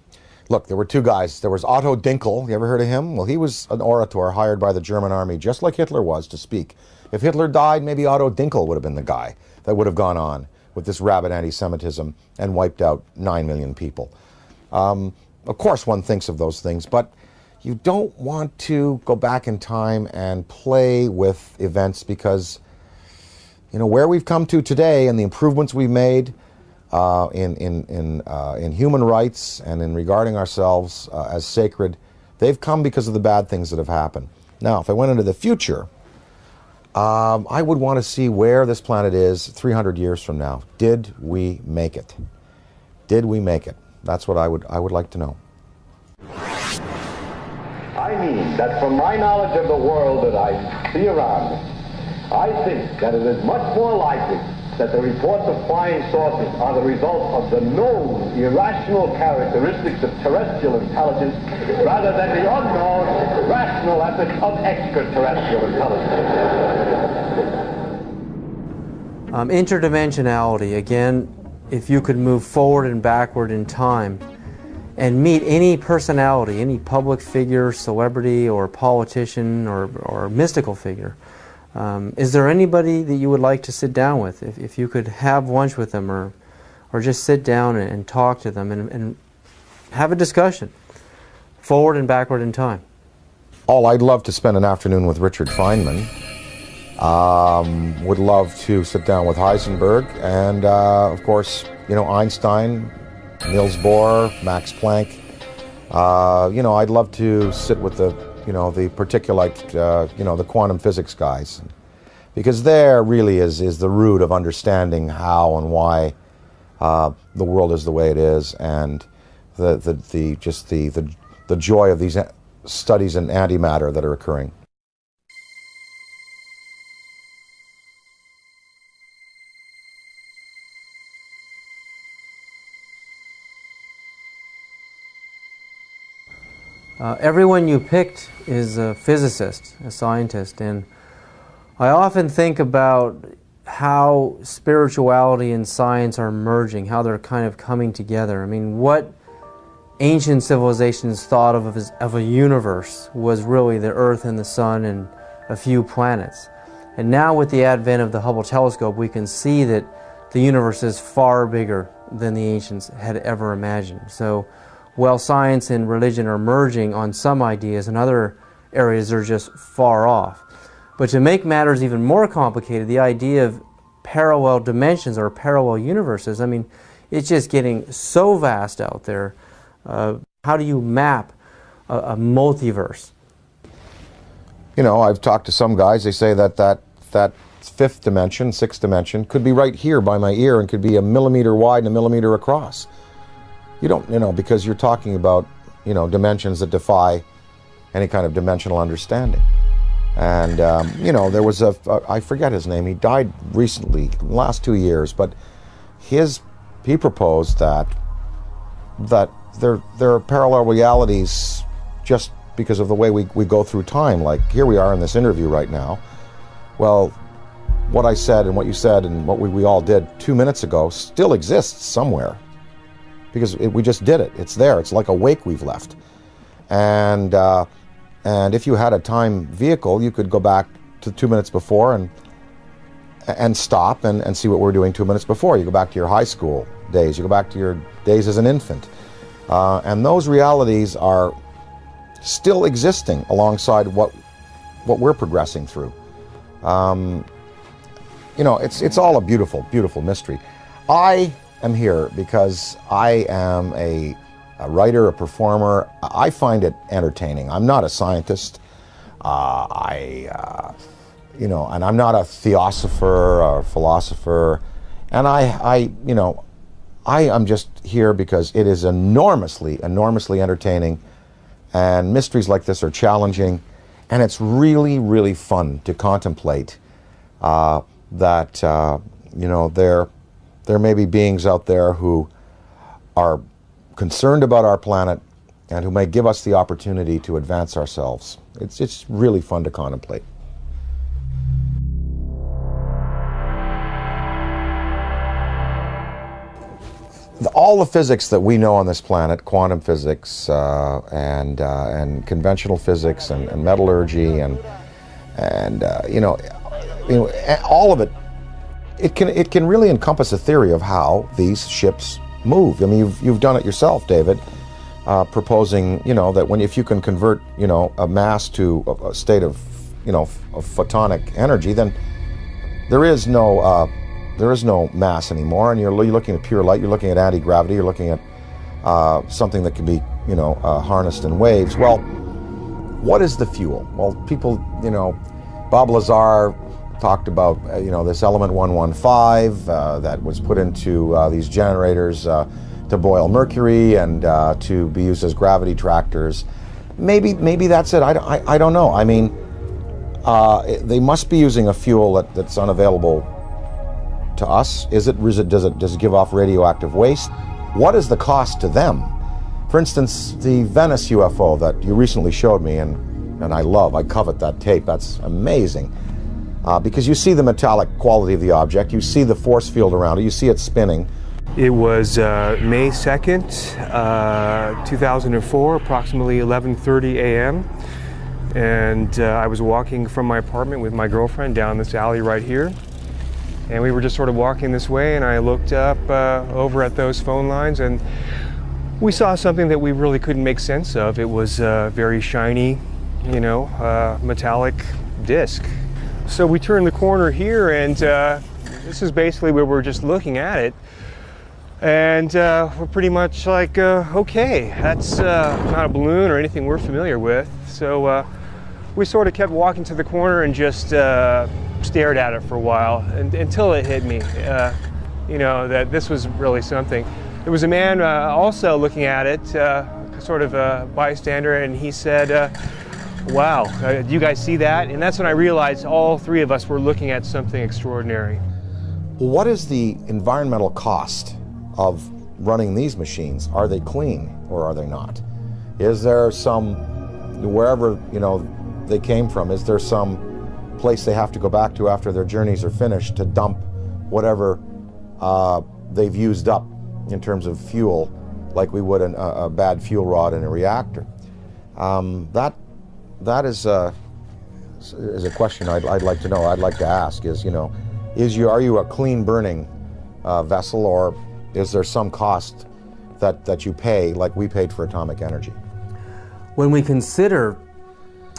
look, there were 2 guys. There was Otto Dinkel. You ever heard of him? Well, he was an orator hired by the German army, just like Hitler was, to speak If Hitler died, maybe Otto Dinkel would have been the guy that would have gone on with this rabid anti-Semitism and wiped out 9 million people. Of course one thinks of those things, but you don't want to go back in time and play with events, because you know where we've come to today and the improvements we've made in human rights and in regarding ourselves as sacred, they've come because of the bad things that have happened. Now, if I went into the future, I would want to see where this planet is 300 years from now. Did we make it? Did we make it? That's what I would like to know. I mean that from my knowledge of the world that I see around me, I think that it is much more likely that the reports of flying saucers are the result of the known irrational characteristics of terrestrial intelligence rather than the unknown rational efforts of extraterrestrial intelligence. Interdimensionality, again, if you could move forward and backward in time and meet any personality, any public figure, celebrity, or politician, or mystical figure, is there anybody that you would like to sit down with? If you could have lunch with them, or just sit down and talk to them and have a discussion, forward and backward in time? Oh, I'd love to spend an afternoon with Richard Feynman. Would love to sit down with Heisenberg, and of course, you know, Einstein, Niels Bohr, Max Planck. You know, I'd love to sit with the particulate, the quantum physics guys, because there really is the root of understanding how and why the world is the way it is, and the joy of these studies in antimatter that are occurring. Everyone you picked is a physicist, a scientist, and I often think about how spirituality and science are merging, how they're kind of coming together. I mean, what ancient civilizations thought of a universe was really the Earth and the Sun and a few planets. And now with the advent of the Hubble telescope, we can see that the universe is far bigger than the ancients had ever imagined. So while science and religion are merging on some ideas, in other areas they're just far off. But to make matters even more complicated, the idea of parallel dimensions or parallel universes, I mean, it's just getting so vast out there. How do you map a multiverse? You know, I've talked to some guys, they say that fifth dimension, sixth dimension, could be right here by my ear and could be a millimeter wide and a millimeter across. You don't, because you're talking about, dimensions that defy any kind of dimensional understanding. And, there was I forget his name, he died recently, the last 2 years, but he proposed that there are parallel realities just because of the way we go through time. Like, here we are in this interview right now. Well, what I said and what you said and what we all did 2 minutes ago still exists somewhere. Because we just did it. It's there. It's like a wake we've left. And if you had a time vehicle, you could go back to 2 minutes before and stop and see what we're doing 2 minutes before. You go back to your high school days. You go back to your days as an infant. And those realities are still existing alongside what we're progressing through. It's all a beautiful, beautiful mystery. I am here because I am a writer, a performer. I find it entertaining. I'm not a scientist. And I'm not a theosopher or philosopher. And I am just here because it is enormously, enormously entertaining. And mysteries like this are challenging. And it's really, really fun to contemplate that, there may be beings out there who are concerned about our planet and who may give us the opportunity to advance ourselves. It's really fun to contemplate. All the physics that we know on this planet, quantum physics and conventional physics and metallurgy and all of it. It can really encompass a theory of how these ships move. I mean, you've done it yourself, David, proposing, that if you can convert, a mass to a state of, of photonic energy, then there is no mass anymore, and you're looking at pure light. You're looking at anti-gravity. You're looking at something that can be, harnessed in waves. Well, what is the fuel? Well, people, Bob Lazar talked about, this element 115 that was put into these generators to boil mercury and to be used as gravity tractors. Maybe that's it. I don't know. I mean, they must be using a fuel that's unavailable to us. Does it give off radioactive waste? What is the cost to them? For instance, the Venice UFO that you recently showed me, and I covet that tape. That's amazing. Because you see the metallic quality of the object, you see the force field around it, you see it spinning. It was May 2nd, 2004, approximately 11:30 a.m. And I was walking from my apartment with my girlfriend down this alley right here. And we were just sort of walking this way, and I looked up over at those phone lines, and we saw something that we really couldn't make sense of. It was a very shiny, metallic disc. So we turned the corner here, and this is basically where we're just looking at it. And we're pretty much like, okay, that's not a balloon or anything we're familiar with. So we sort of kept walking to the corner and just stared at it for a while until it hit me, that this was really something. There was a man also looking at it, sort of a bystander, and he said, wow, do you guys see that? And that's when I realized all three of us were looking at something extraordinary. What is the environmental cost of running these machines? Are they clean or are they not? Is there wherever, they came from, is there some place they have to go back to after their journeys are finished to dump whatever they've used up in terms of fuel, like we would a bad fuel rod in a reactor? That is a question I'd like to know. I'd like to ask are you a clean burning vessel, or is there some cost that you pay like we paid for atomic energy? When we consider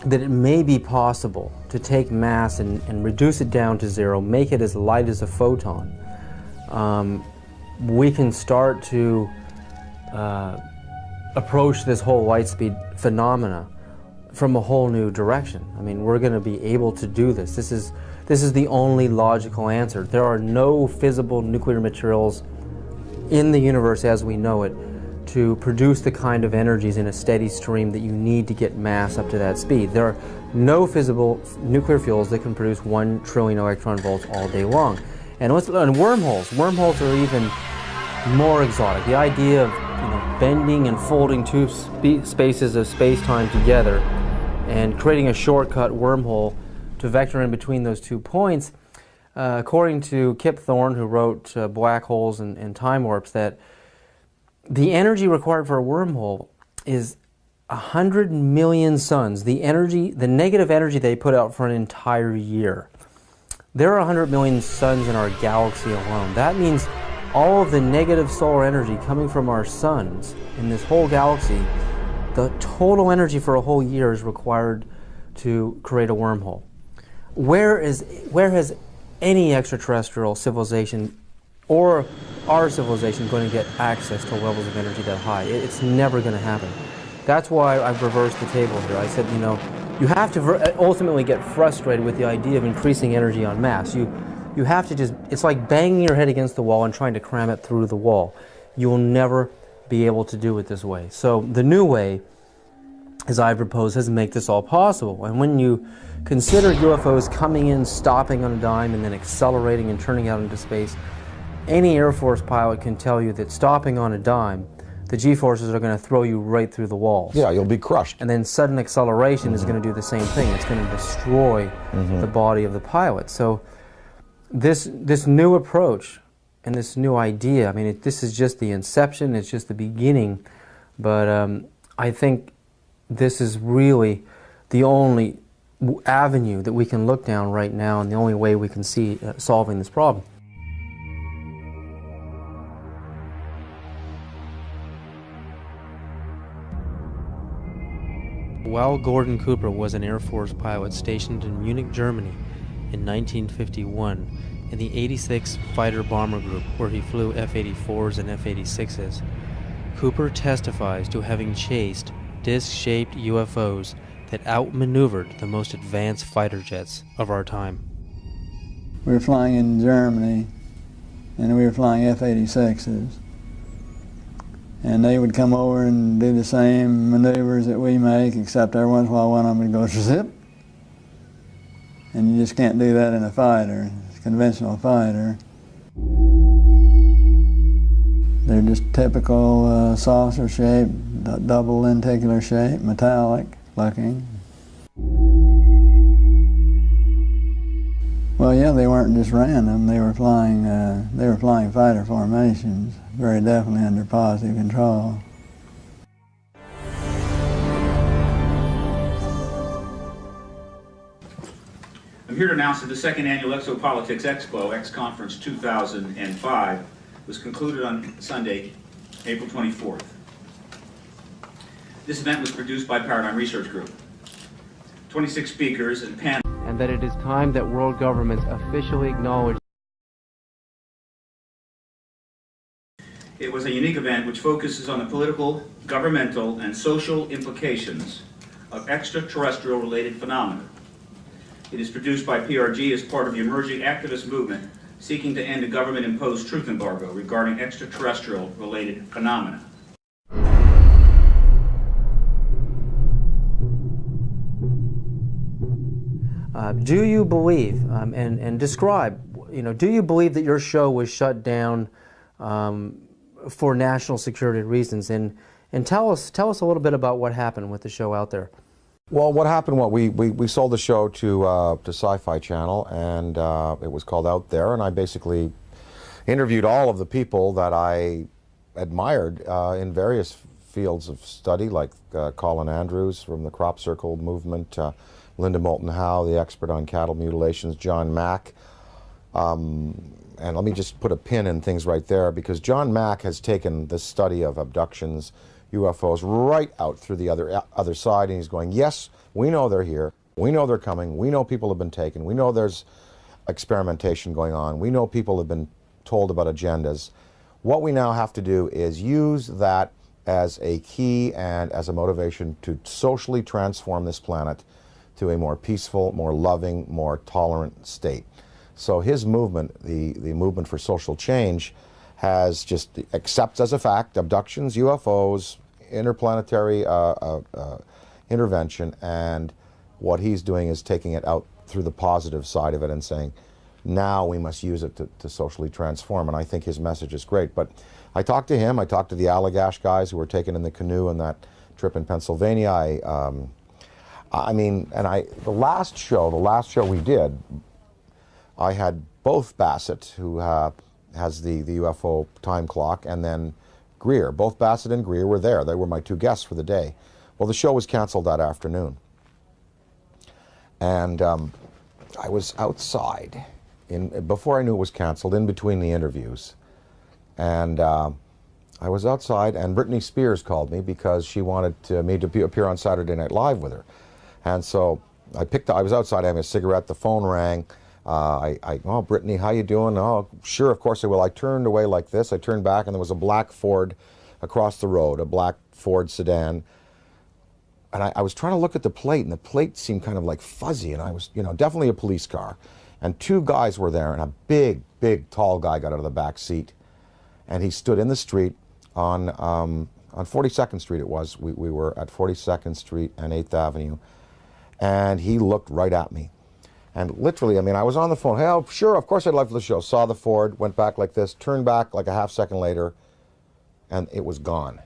that it may be possible to take mass and reduce it down to zero, make it as light as a photon, we can start to approach this whole light speed phenomena from a whole new direction. I mean, we're going to be able to do this. This is the only logical answer. There are no fissile nuclear materials in the universe as we know it to produce the kind of energies in a steady stream that you need to get mass up to that speed. There are no fissile nuclear fuels that can produce 1 trillion electron volts all day long. And wormholes are even more exotic. The idea of bending and folding two spaces of space-time together and creating a shortcut wormhole to vector in between those 2 points, according to Kip Thorne, who wrote Black Holes and Time Warps, that the energy required for a wormhole is 100 million suns, the negative energy they put out for an entire year. There are 100 million suns in our galaxy alone. That means all of the negative solar energy coming from our suns in this whole galaxy, the total energy for a whole year is required to create a wormhole. Where has any extraterrestrial civilization or our civilization going to get access to levels of energy that high? It's never going to happen. That's why I've reversed the table here. I said, you have to ultimately get frustrated with the idea of increasing energy on mass. You have to it's like banging your head against the wall and trying to cram it through the wall. You will never be able to do it this way. So the new way, as I propose, is to make this all possible. And when you consider UFOs coming in, stopping on a dime, and then accelerating and turning out into space, any Air Force pilot can tell you that stopping on a dime, the G-forces are going to throw you right through the walls. Yeah, you'll be crushed. And then sudden acceleration is going to do the same thing. It's going to destroy the body of the pilot. So this new approach and this new idea, I mean, this is just the inception, it's just the beginning, but I think this is really the only avenue that we can look down right now, and the only way we can see solving this problem. While Gordon Cooper was an Air Force pilot stationed in Munich, Germany in 1951 in the 86th Fighter Bomber Group, where he flew F-84s and F-86s, Cooper testifies to having chased disc-shaped UFOs that outmaneuvered the most advanced fighter jets of our time. We were flying in Germany, and we were flying F-86s. And they would come over and do the same maneuvers that we make, except every once in a while one of them would go zip. And you just can't do that in a fighter, a conventional fighter. They're just typical saucer shape, double lenticular shape, metallic looking. Well, yeah, they weren't just random. They were flying fighter formations, very definitely under positive control. I'm here to announce that the second annual Exopolitics Expo, X-Conference 2005, was concluded on Sunday, April 24th. This event was produced by Paradigm Research Group. 26 speakers and panels. And that it is time that world governments officially acknowledge. It was a unique event which focuses on the political, governmental, and social implications of extraterrestrial-related phenomena. It is produced by PRG as part of the emerging activist movement seeking to end a government-imposed truth embargo regarding extraterrestrial-related phenomena. Do you believe, and describe, do you believe that your show was shut down for national security reasons? And tell us a little bit about what happened with the show out there. Well, what happened, we sold the show to Sci-Fi Channel, and it was called Out There, and I basically interviewed all of the people that I admired in various fields of study, like Colin Andrews from the Crop Circle movement, Linda Moulton Howe, the expert on cattle mutilations, John Mack. And let me just put a pin in things right there, because John Mack has taken the study of abductions, UFOs, right out through the other side, and he's going, yes, we know they're here, we know they're coming, we know people have been taken, we know there's experimentation going on, we know people have been told about agendas. What we now have to do is use that as a key and as a motivation to socially transform this planet to a more peaceful, more loving, more tolerant state. So his movement, the movement for social change, has just accepts as a fact abductions, UFOs, interplanetary intervention, and what he's doing is taking it out through the positive side of it and saying, now we must use it to socially transform, and I think his message is great. But I talked to him, I talked to the Allagash guys who were taken in the canoe on that trip in Pennsylvania. The last show we did, I had both Bassett, who has the UFO time clock, and then Greer. Both Bassett and Greer were there. They were my two guests for the day. Well, the show was canceled that afternoon. And I was outside, before I knew it was canceled, in between the interviews. And I was outside, and Britney Spears called me because she wanted me to appear on Saturday Night Live with her. And so I was outside having a cigarette, the phone rang. Oh, Brittany, how you doing? Oh, sure, of course I will. I turned away like this. I turned back, and there was a black Ford across the road, a black Ford sedan. And I was trying to look at the plate, and the plate seemed kind of like fuzzy, and I was, definitely a police car. And two guys were there, and a big, big, tall guy got out of the back seat. And he stood in the street on 42nd Street it was. We were at 42nd Street and 8th Avenue. And he looked right at me. And literally, I was on the phone. Hey, oh, sure, of course I'd love the show. Saw the Ford, went back like this, turned back like a half second later, and it was gone.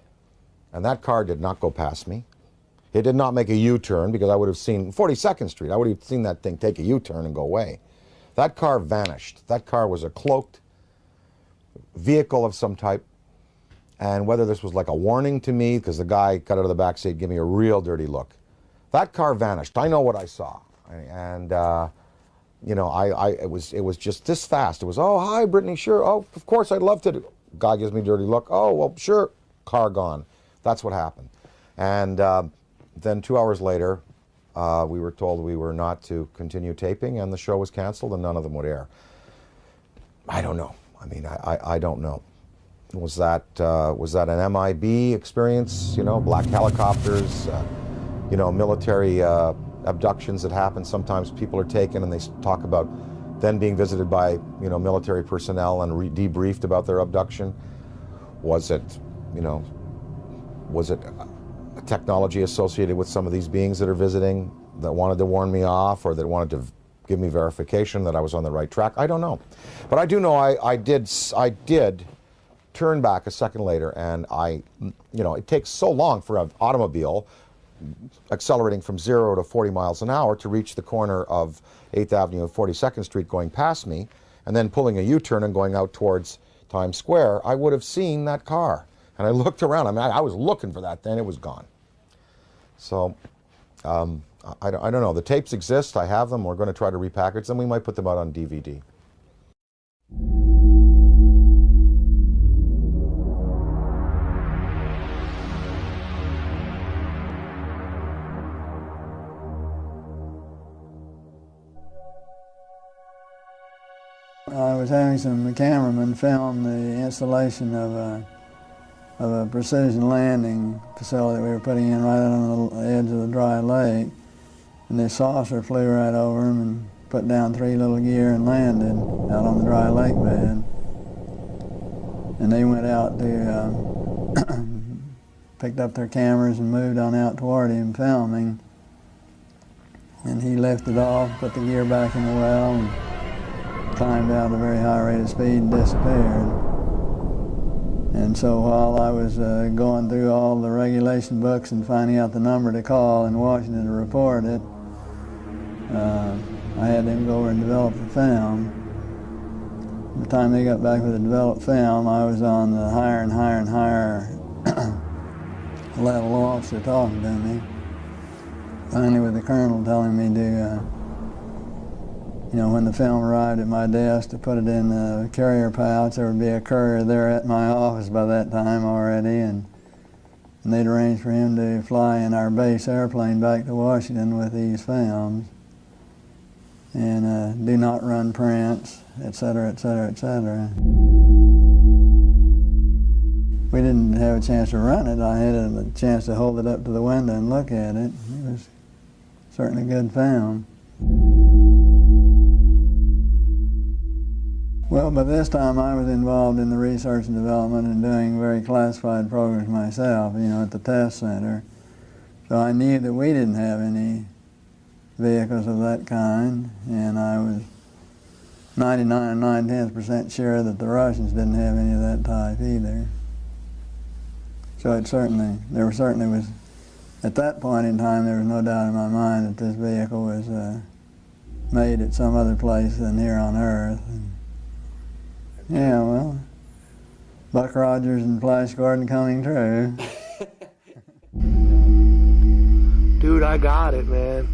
And that car did not go past me. It did not make a U-turn, because I would have seen 42nd Street. I would have seen that thing take a U-turn and go away. That car vanished. That car was a cloaked vehicle of some type. And whether this was like a warning to me, because the guy got out of the back seat, gave me a real dirty look. That car vanished. I know what I saw. And you know, it was just this fast. It was, oh, hi, Brittany, sure. Oh, of course, I'd love to. Guy gives me a dirty look. Oh, well, sure. Car gone. That's what happened. And then 2 hours later, we were told we were not to continue taping, and the show was canceled, and none of them would air. I don't know. I mean, I don't know. Was that an MIB experience? You know, black helicopters, you know, military abductions that happen. Sometimes people are taken and they talk about then being visited by, you know, military personnel and debriefed about their abduction. Was it, you know, was it a technology associated with some of these beings that are visiting that wanted to warn me off, or that wanted to give me verification that I was on the right track? I don't know. But I do know I did turn back a second later, and you know, it takes so long for an automobile accelerating from 0 to 40 miles an hour to reach the corner of 8th Avenue and 42nd Street going past me, and then pulling a U-turn and going out towards Times Square. I would have seen that car. And I looked around. I mean, I was looking for that then. It was gone. So, I don't know. The tapes exist. I have them. We're going to try to repackage them. We might put them out on DVD. I was having some cameramen film the installation of a precision landing facility we were putting in right on the edge of the dry lake. And this saucer flew right over them and put down 3 little gear and landed out on the dry lake bed. And they went out to, picked up their cameras and moved on out toward him filming. And he lifted off, put the gear back in the well, and climbed out at a very high rate of speed and disappeared. And so while I was going through all the regulation books and finding out the number to call in Washington to report it, I had them go over and develop the film. By the time they got back with the developed film, I was on the higher and higher and higher level officer talking to me. Finally with the colonel telling me to you know, when the film arrived at my desk, to put it in the carrier pouch. There would be a courier there at my office by that time already, and they'd arranged for him to fly in our base airplane back to Washington with these films, and do not run prints, etc., etc., etc. We didn't have a chance to run it. I had a chance to hold it up to the window and look at it. It was certainly a good film. Well, by this time I was involved in the research and development and doing very classified programs myself, you know, at the test center. So I knew that we didn't have any vehicles of that kind, and I was 99 9/10% sure that the Russians didn't have any of that type either. So it certainly, at that point in time, there was no doubt in my mind that this vehicle was made at some other place than here on Earth. Yeah, well, Buck Rogers and Flash Gordon coming true. Dude, I got it, man.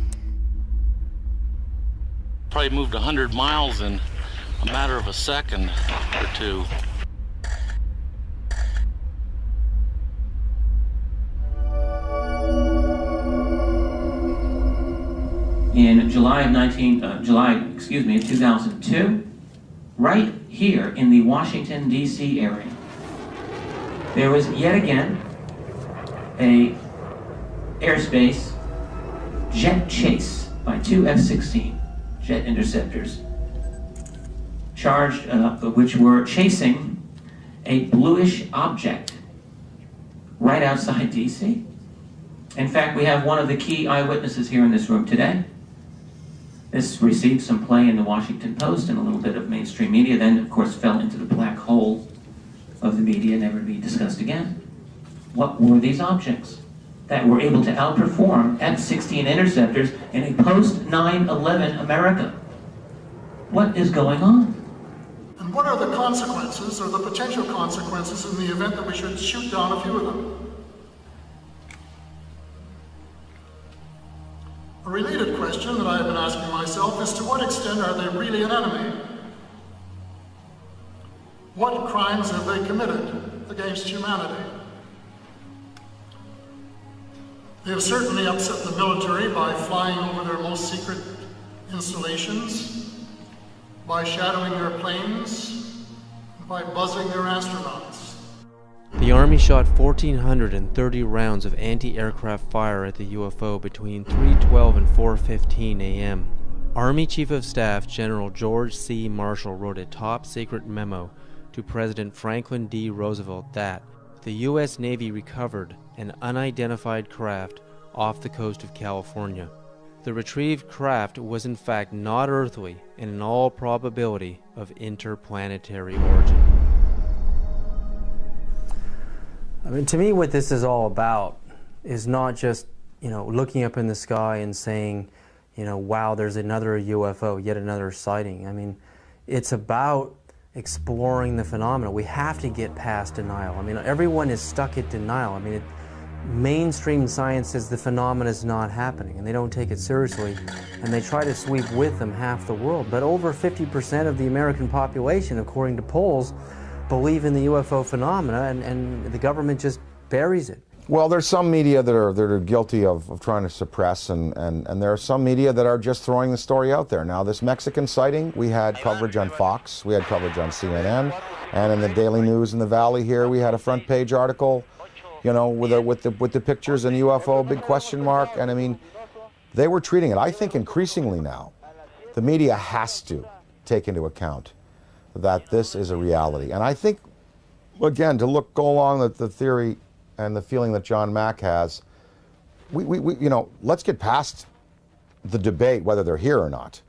Probably moved 100 miles in a matter of a second or two. In July of 2002, right here in the Washington, D.C. area, there was yet again a airspace jet chase by 2 F-16 jet interceptors, which were chasing a bluish object right outside D.C. In fact, we have one of the key eyewitnesses here in this room today. This received some play in the Washington Post and a little bit of mainstream media, then of course fell into the black hole of the media, never to be discussed again. What were these objects that were able to outperform F-16 interceptors in a post-9/11 America? What is going on? And what are the consequences, or the potential consequences, in the event that we should shoot down a few of them? A related question that I have been asking myself is, to what extent are they really an enemy? What crimes have they committed against humanity? They have certainly upset the military by flying over their most secret installations, by shadowing their planes, and by buzzing their astronauts. The Army shot 1,430 rounds of anti-aircraft fire at the UFO between 3:12 and 4:15 a.m. Army Chief of Staff General George C. Marshall wrote a top-secret memo to President Franklin D. Roosevelt that the U.S. Navy recovered an unidentified craft off the coast of California. The retrieved craft was in fact not earthly and in all probability of interplanetary origin. I mean, to me, what this is all about is not just, looking up in the sky and saying, wow, there's another UFO, yet another sighting. I mean, it's about exploring the phenomena. We have to get past denial. I mean, everyone is stuck at denial. I mean, mainstream science says the phenomena is not happening, and they don't take it seriously, and they try to sweep with them half the world. But over 50% of the American population, according to polls, believe in the UFO phenomena, and the government just buries it. Well, there's some media that are guilty of trying to suppress, and there are some media that are just throwing the story out there. Now, this Mexican sighting, we had coverage on Fox, we had coverage on CNN, and in the Daily News in the Valley here, we had a front page article, with the pictures and UFO, big question mark, and I mean, they were treating it. I think increasingly now, the media has to take into account that this is a reality. And I think, again, to go along with the theory and the feeling that John Mack has, we let's get past the debate whether they're here or not.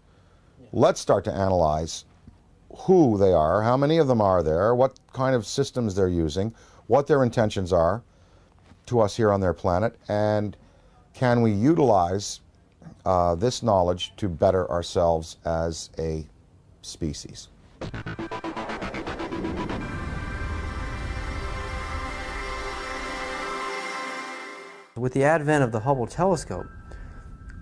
Let's start to analyze who they are, how many of them are there, what kind of systems they're using, what their intentions are to us here on their planet, and can we utilize this knowledge to better ourselves as a species. With the advent of the Hubble telescope,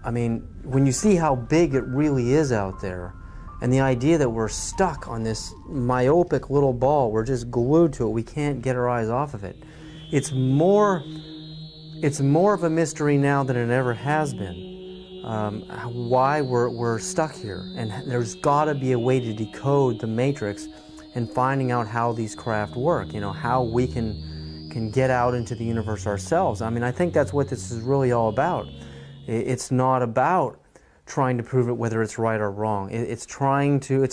I mean, when you see how big it really is out there, and the idea that we're stuck on this myopic little ball, we're just glued to it, we can't get our eyes off of it. It's more of a mystery now than it ever has been. Why we're stuck here, and there's got to be a way to decode the matrix and finding out how these craft work, how we can get out into the universe ourselves. I mean, I think that's what this is really all about. It's not about trying to prove it whether it's right or wrong. It's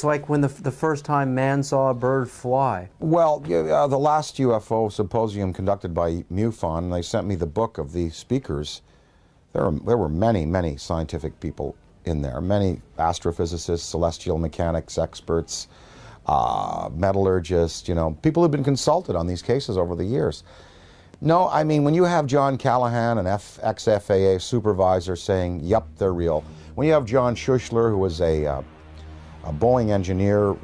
like when the first time man saw a bird fly. Well, the last UFO symposium conducted by MUFON, they sent me the book of the speakers. There were many, many scientific people in there, many astrophysicists, celestial mechanics experts, metallurgists, people who've been consulted on these cases over the years. No, I mean, when you have John Callahan, an ex-FAA supervisor, saying, yep, they're real. When you have John Schuessler, who was a Boeing engineer,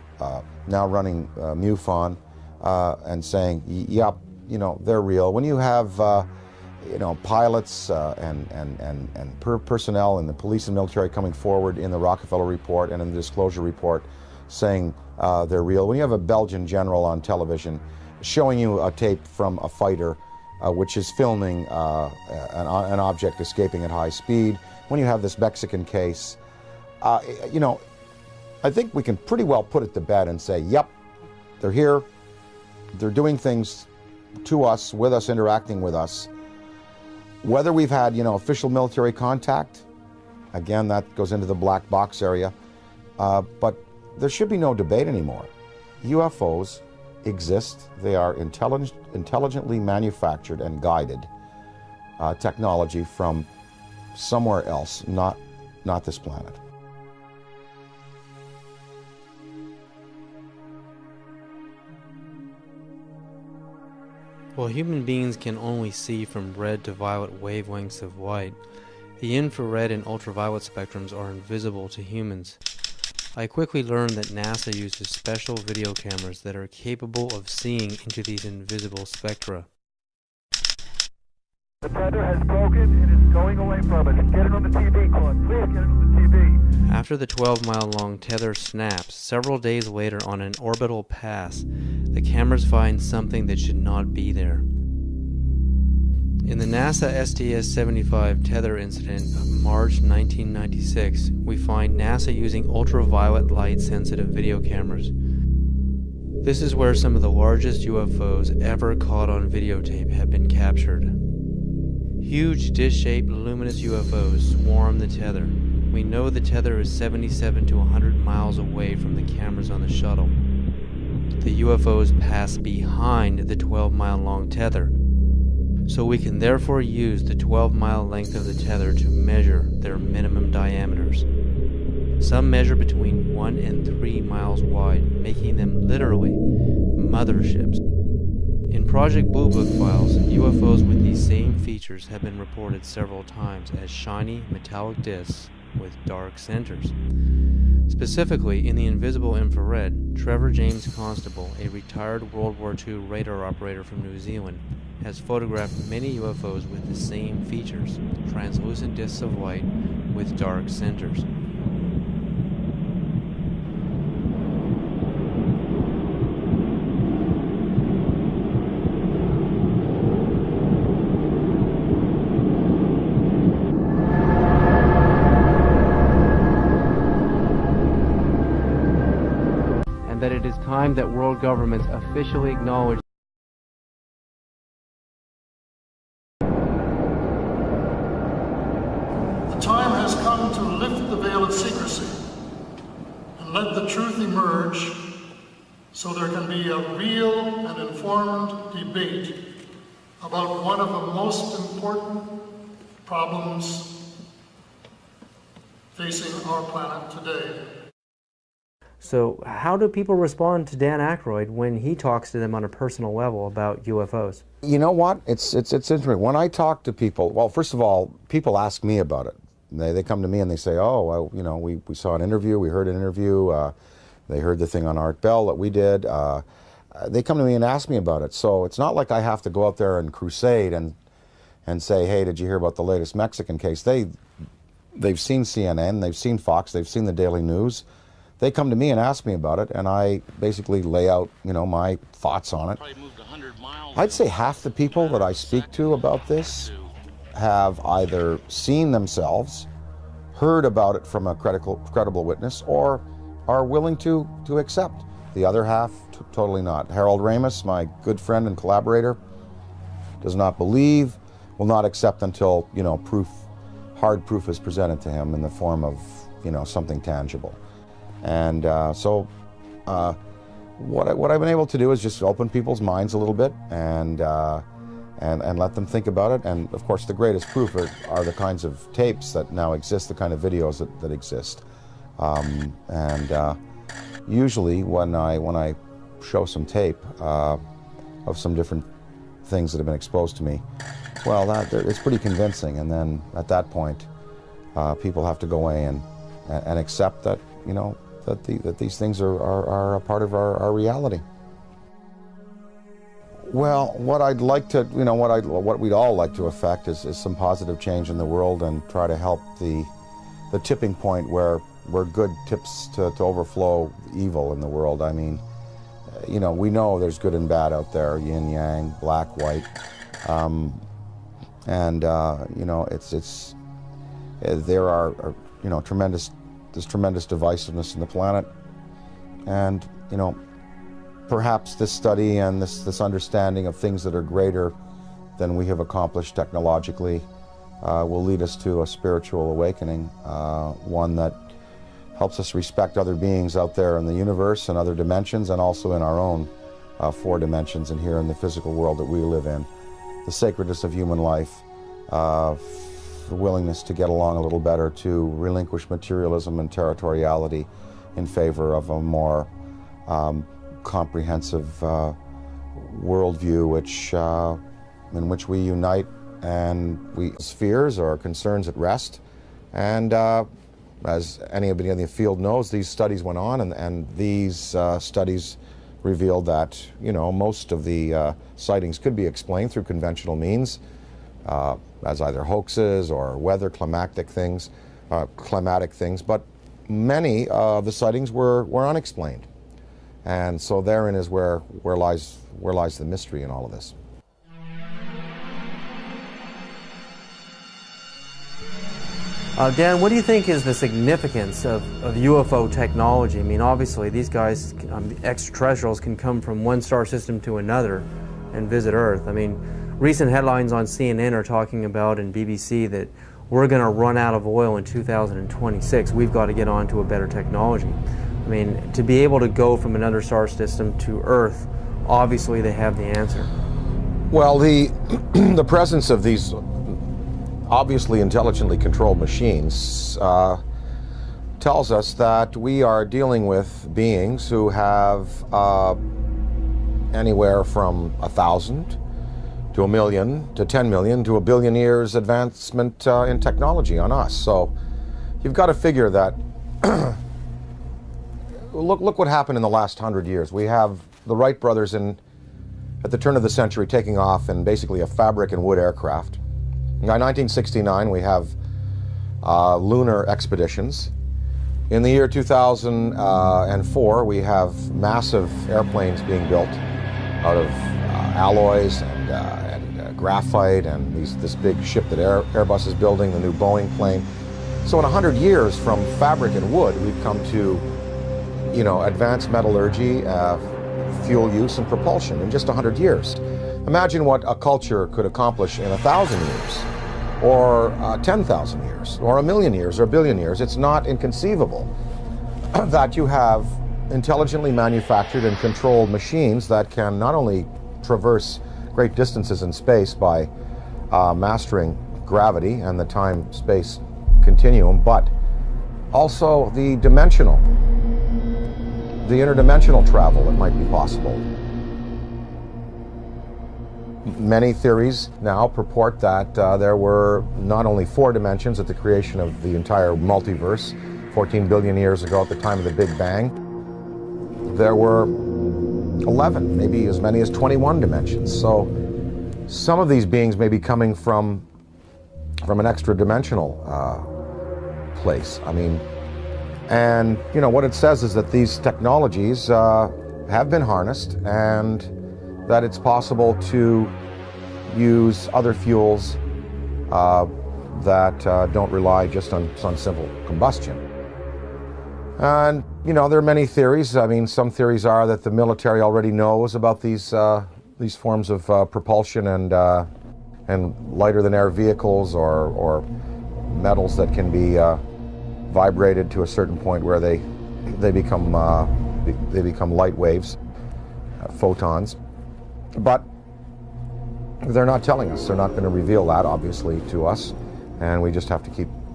now running MUFON, and saying, yep, they're real. When you have pilots and personnel in the police and military coming forward in the Rockefeller Report and in the Disclosure Report saying they're real. When you have a Belgian general on television showing you a tape from a fighter which is filming an object escaping at high speed, when you have this Mexican case, I think we can pretty well put it to bed and say, yep, they're here, they're doing things to us, with us, interacting with us. Whether we've had, official military contact, again, that goes into the black box area, but there should be no debate anymore. UFOs exist. They are intelligently manufactured and guided technology from somewhere else, not this planet. While human beings can only see from red to violet wavelengths of light, the infrared and ultraviolet spectrums are invisible to humans. I quickly learned that NASA uses special video cameras that are capable of seeing into these invisible spectra. tether has broken. It is going away from us. Get it on the TV, Claude. Please get it on the TV. After the 12-mile-long tether snaps, several days later on an orbital pass, the cameras find something that should not be there. In the NASA STS-75 tether incident of March 1996, we find NASA using ultraviolet light-sensitive video cameras. This is where some of the largest UFOs ever caught on videotape have been captured. Huge dish-shaped luminous UFOs swarm the tether. We know the tether is 77 to 100 miles away from the cameras on the shuttle. The UFOs pass behind the 12-mile-long tether, so we can therefore use the 12-mile length of the tether to measure their minimum diameters. Some measure between 1 and 3 miles wide, making them literally motherships. In Project Blue Book files, UFOs with these same features have been reported several times as shiny metallic discs with dark centers. Specifically, in the invisible infrared, Trevor James Constable, a retired World War II radar operator from New Zealand, has photographed many UFOs with the same features, translucent discs of light with dark centers. And that it is time that world governments officially acknowledge The time has come to lift the veil of secrecy and let the truth emerge so there can be a real and informed debate about one of the most important problems facing our planet today. So how do people respond to Dan Aykroyd when he talks to them on a personal level about UFOs? You know what? It's interesting. When I talk to people, well, first of all, people ask me about it. They come to me and they say, oh, well, you know, we saw an interview, we heard an interview, they heard the thing on Art Bell that we did. They come to me and ask me about it. So it's not like I have to go out there and crusade and say, hey, did you hear about the latest Mexican case? They've seen CNN, they've seen Fox, they've seen the Daily News. They come to me and ask me about it, and I basically lay out, you know, my thoughts on it. I'd say half the people that I speak to about this have either seen themselves, heard about it from a credible witness, or are willing to accept. The other half, totally not. Harold Ramis, my good friend and collaborator, does not believe, will not accept until, you know, hard proof is presented to him in the form of, you know, something tangible. And what I've been able to do is just open people's minds a little bit and let them think about it. And of course, the greatest proof are the kinds of tapes that now exist, the kind of videos that exist. Usually, when I show some tape of some different things that have been exposed to me, well, it's pretty convincing. And then at that point, people have to go away and accept that, you know, that these things are a part of our reality. Well, what I'd like to, you know, what we'd all like to affect is some positive change in the world and try to help the tipping point where good tips to overflow evil in the world. I mean, you know, we know there's good and bad out there, yin yang, black, white, you know, there are you know, there's tremendous divisiveness in the planet, and, you know, perhaps this study and this understanding of things that are greater than we have accomplished technologically will lead us to a spiritual awakening, one that helps us respect other beings out there in the universe and other dimensions, and also in our own 4 dimensions and here in the physical world that we live in. The sacredness of human life, the willingness to get along a little better, to relinquish materialism and territoriality in favor of a more comprehensive worldview, in which we unite and we fears or concerns at rest. And as anybody in the field knows, these studies went on, and these studies revealed that, you know, most of the sightings could be explained through conventional means. as either hoaxes or weather climatic things, but many of the sightings were unexplained. And so therein is where lies the mystery in all of this. Dan, what do you think is the significance of UFO technology? I mean, obviously, these guys, extraterrestrials, can come from one star system to another and visit Earth. I mean, recent headlines on CNN are talking about, and BBC, that we're going to run out of oil in 2026. We've got to get on to a better technology. I mean, to be able to go from another star system to Earth, obviously they have the answer. Well, the presence of these obviously intelligently controlled machines tells us that we are dealing with beings who have anywhere from 1,000 to 1 million to 10 million to 1 billion years advancement in technology on us. So you've got to figure that look what happened in the last 100 years. We have the Wright brothers at the turn of the century taking off in basically a fabric and wood aircraft. By 1969, we have lunar expeditions. In the year 2004, we have massive airplanes being built out of alloys and graphite, and this big ship that Airbus is building, the new Boeing plane. So in 100 years, from fabric and wood, we've come to, advanced metallurgy, fuel use, and propulsion in just 100 years. Imagine what a culture could accomplish in 1,000 years, or 10,000 years, or 1 million years, or 1 billion years. It's not inconceivable that you have intelligently manufactured and controlled machines that can not only traverse great distances in space by mastering gravity and the time-space continuum, but also the interdimensional travel that might be possible. Many theories now purport that there were not only 4 dimensions at the creation of the entire multiverse 14 billion years ago at the time of the Big Bang. There were 11, maybe as many as 21 dimensions. So some of these beings may be coming from an extra-dimensional place. I mean, and what it says is that these technologies have been harnessed, and that it's possible to use other fuels that don't rely just on simple combustion. And there are many theories. I mean, some theories are that the military already knows about these forms of propulsion and lighter than air vehicles, or metals that can be vibrated to a certain point where they become light waves, photons. But they're not telling us. They're not going to reveal that, obviously, to us, and we just have to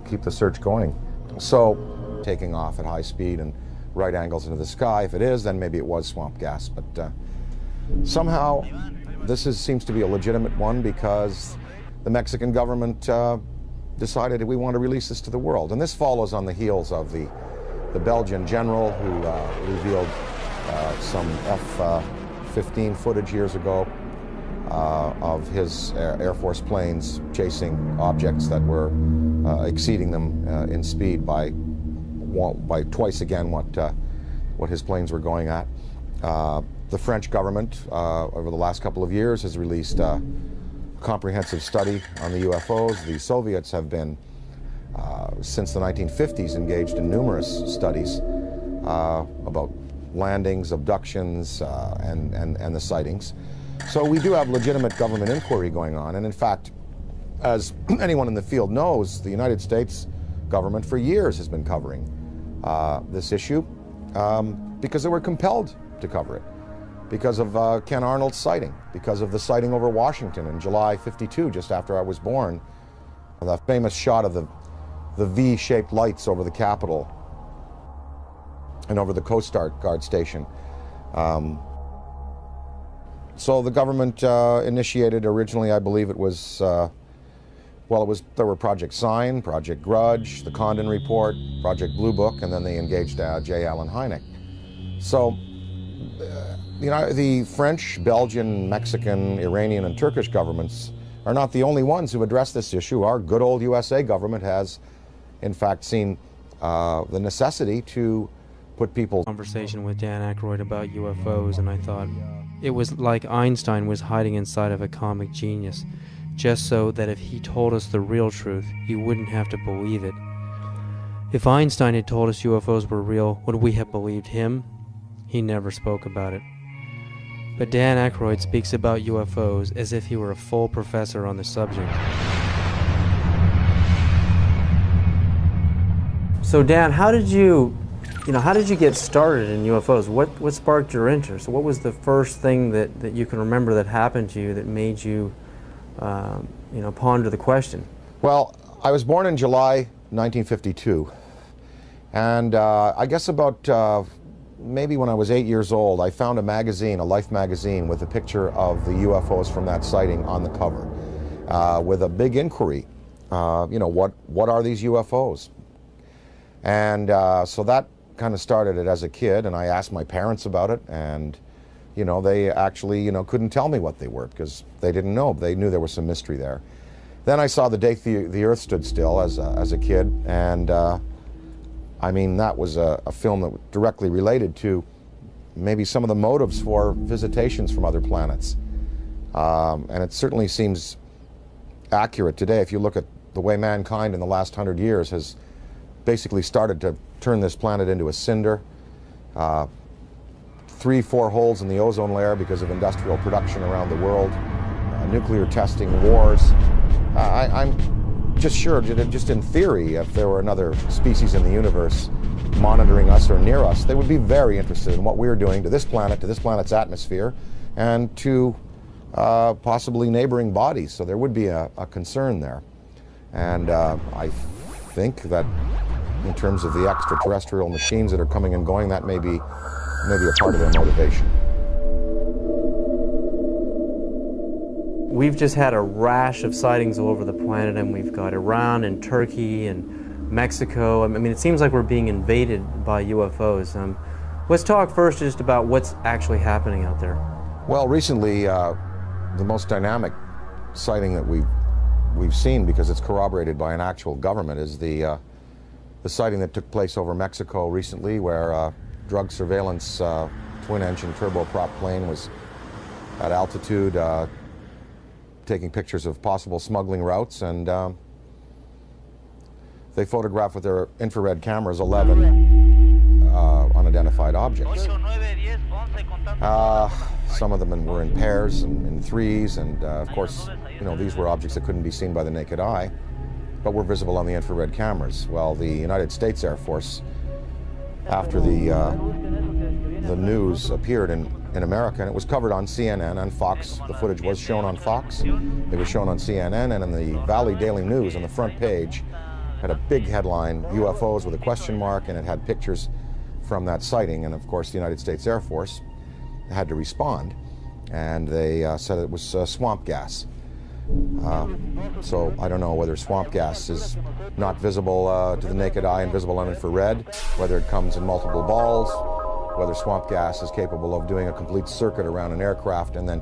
keep the search going. So, taking off at high speed and right angles into the sky, if it is, then maybe it was swamp gas. But somehow, this seems to be a legitimate one, because the Mexican government decided we want to release this to the world. And this follows on the heels of the Belgian general who revealed some F-15 footage years ago of his Air Force planes chasing objects that were exceeding them in speed by twice again what his planes were going at. The French government over the last couple of years has released a comprehensive study on the UFOs. The Soviets have been, since the 1950s, engaged in numerous studies about landings, abductions, and the sightings. So we do have legitimate government inquiry going on, and in fact, as anyone in the field knows, the United States government for years has been covering this issue because they were compelled to cover it, because of Ken Arnold's sighting, because of the sighting over Washington in July '52, just after I was born, the famous shot of the V-shaped lights over the Capitol and over the Coast Guard station. So the government initiated originally, I believe it was, there were Project Sign, Project Grudge, the Condon Report, Project Blue Book, and then they engaged J. Allen Hynek. So, the French, Belgian, Mexican, Iranian, and Turkish governments are not the only ones who address this issue. Our good old USA government has, in fact, seen the necessity to put people... Conversation with Dan Aykroyd about UFOs, and I thought it was like Einstein was hiding inside of a comic genius, just so that if he told us the real truth, you wouldn't have to believe it. If Einstein had told us UFOs were real, would we have believed him? He never spoke about it. But Dan Aykroyd speaks about UFOs as if he were a full professor on the subject. So Dan, how did you get started in UFOs? What sparked your interest? What was the first thing that you can remember that happened to you that made you, ponder the question? Well, I was born in July 1952, and I guess about maybe when I was 8 years old, I found a magazine, a Life magazine, with a picture of the UFOs from that sighting on the cover, with a big inquiry. What are these UFOs? And so that kind of started it as a kid, and I asked my parents about it, and they actually couldn't tell me what they were because they didn't know. They knew there was some mystery there. Then I saw The Day the Earth Stood Still as a kid, and I mean, that was a film that directly related to maybe some of the motives for visitations from other planets. And it certainly seems accurate today if you look at the way mankind in the last 100 years has basically started to turn this planet into a cinder. 3-4 holes in the ozone layer because of industrial production around the world, nuclear testing, wars. I'm just sure, just in theory, if there were another species in the universe monitoring us or near us, they would be very interested in what we're doing to this planet, to this planet's atmosphere, and to possibly neighboring bodies. So there would be a concern there. And I think that in terms of the extraterrestrial machines that are coming and going, that may be a part of their motivation. We've just had a rash of sightings all over the planet, and we've got Iran and Turkey and Mexico. I mean, it seems like we're being invaded by UFOs. Let's talk first just about what's actually happening out there. Well, recently, the most dynamic sighting that we've seen, because it's corroborated by an actual government, is the sighting that took place over Mexico recently, where a drug surveillance twin-engine turboprop plane was at altitude taking pictures of possible smuggling routes, and they photographed with their infrared cameras 11 unidentified objects. Some of them were in pairs and in threes, and of course, these were objects that couldn't be seen by the naked eye, but were visible on the infrared cameras. Well, the United States Air Force, after the news appeared in America, and it was covered on CNN and Fox. The footage was shown on Fox. It was shown on CNN, and in the Valley Daily News on the front page had a big headline, UFOs with a question mark, and it had pictures from that sighting. And of course, the United States Air Force had to respond, and they said it was swamp gas. So I don't know whether swamp gas is not visible to the naked eye and visible on infrared, whether it comes in multiple balls, whether swamp gas is capable of doing a complete circuit around an aircraft and then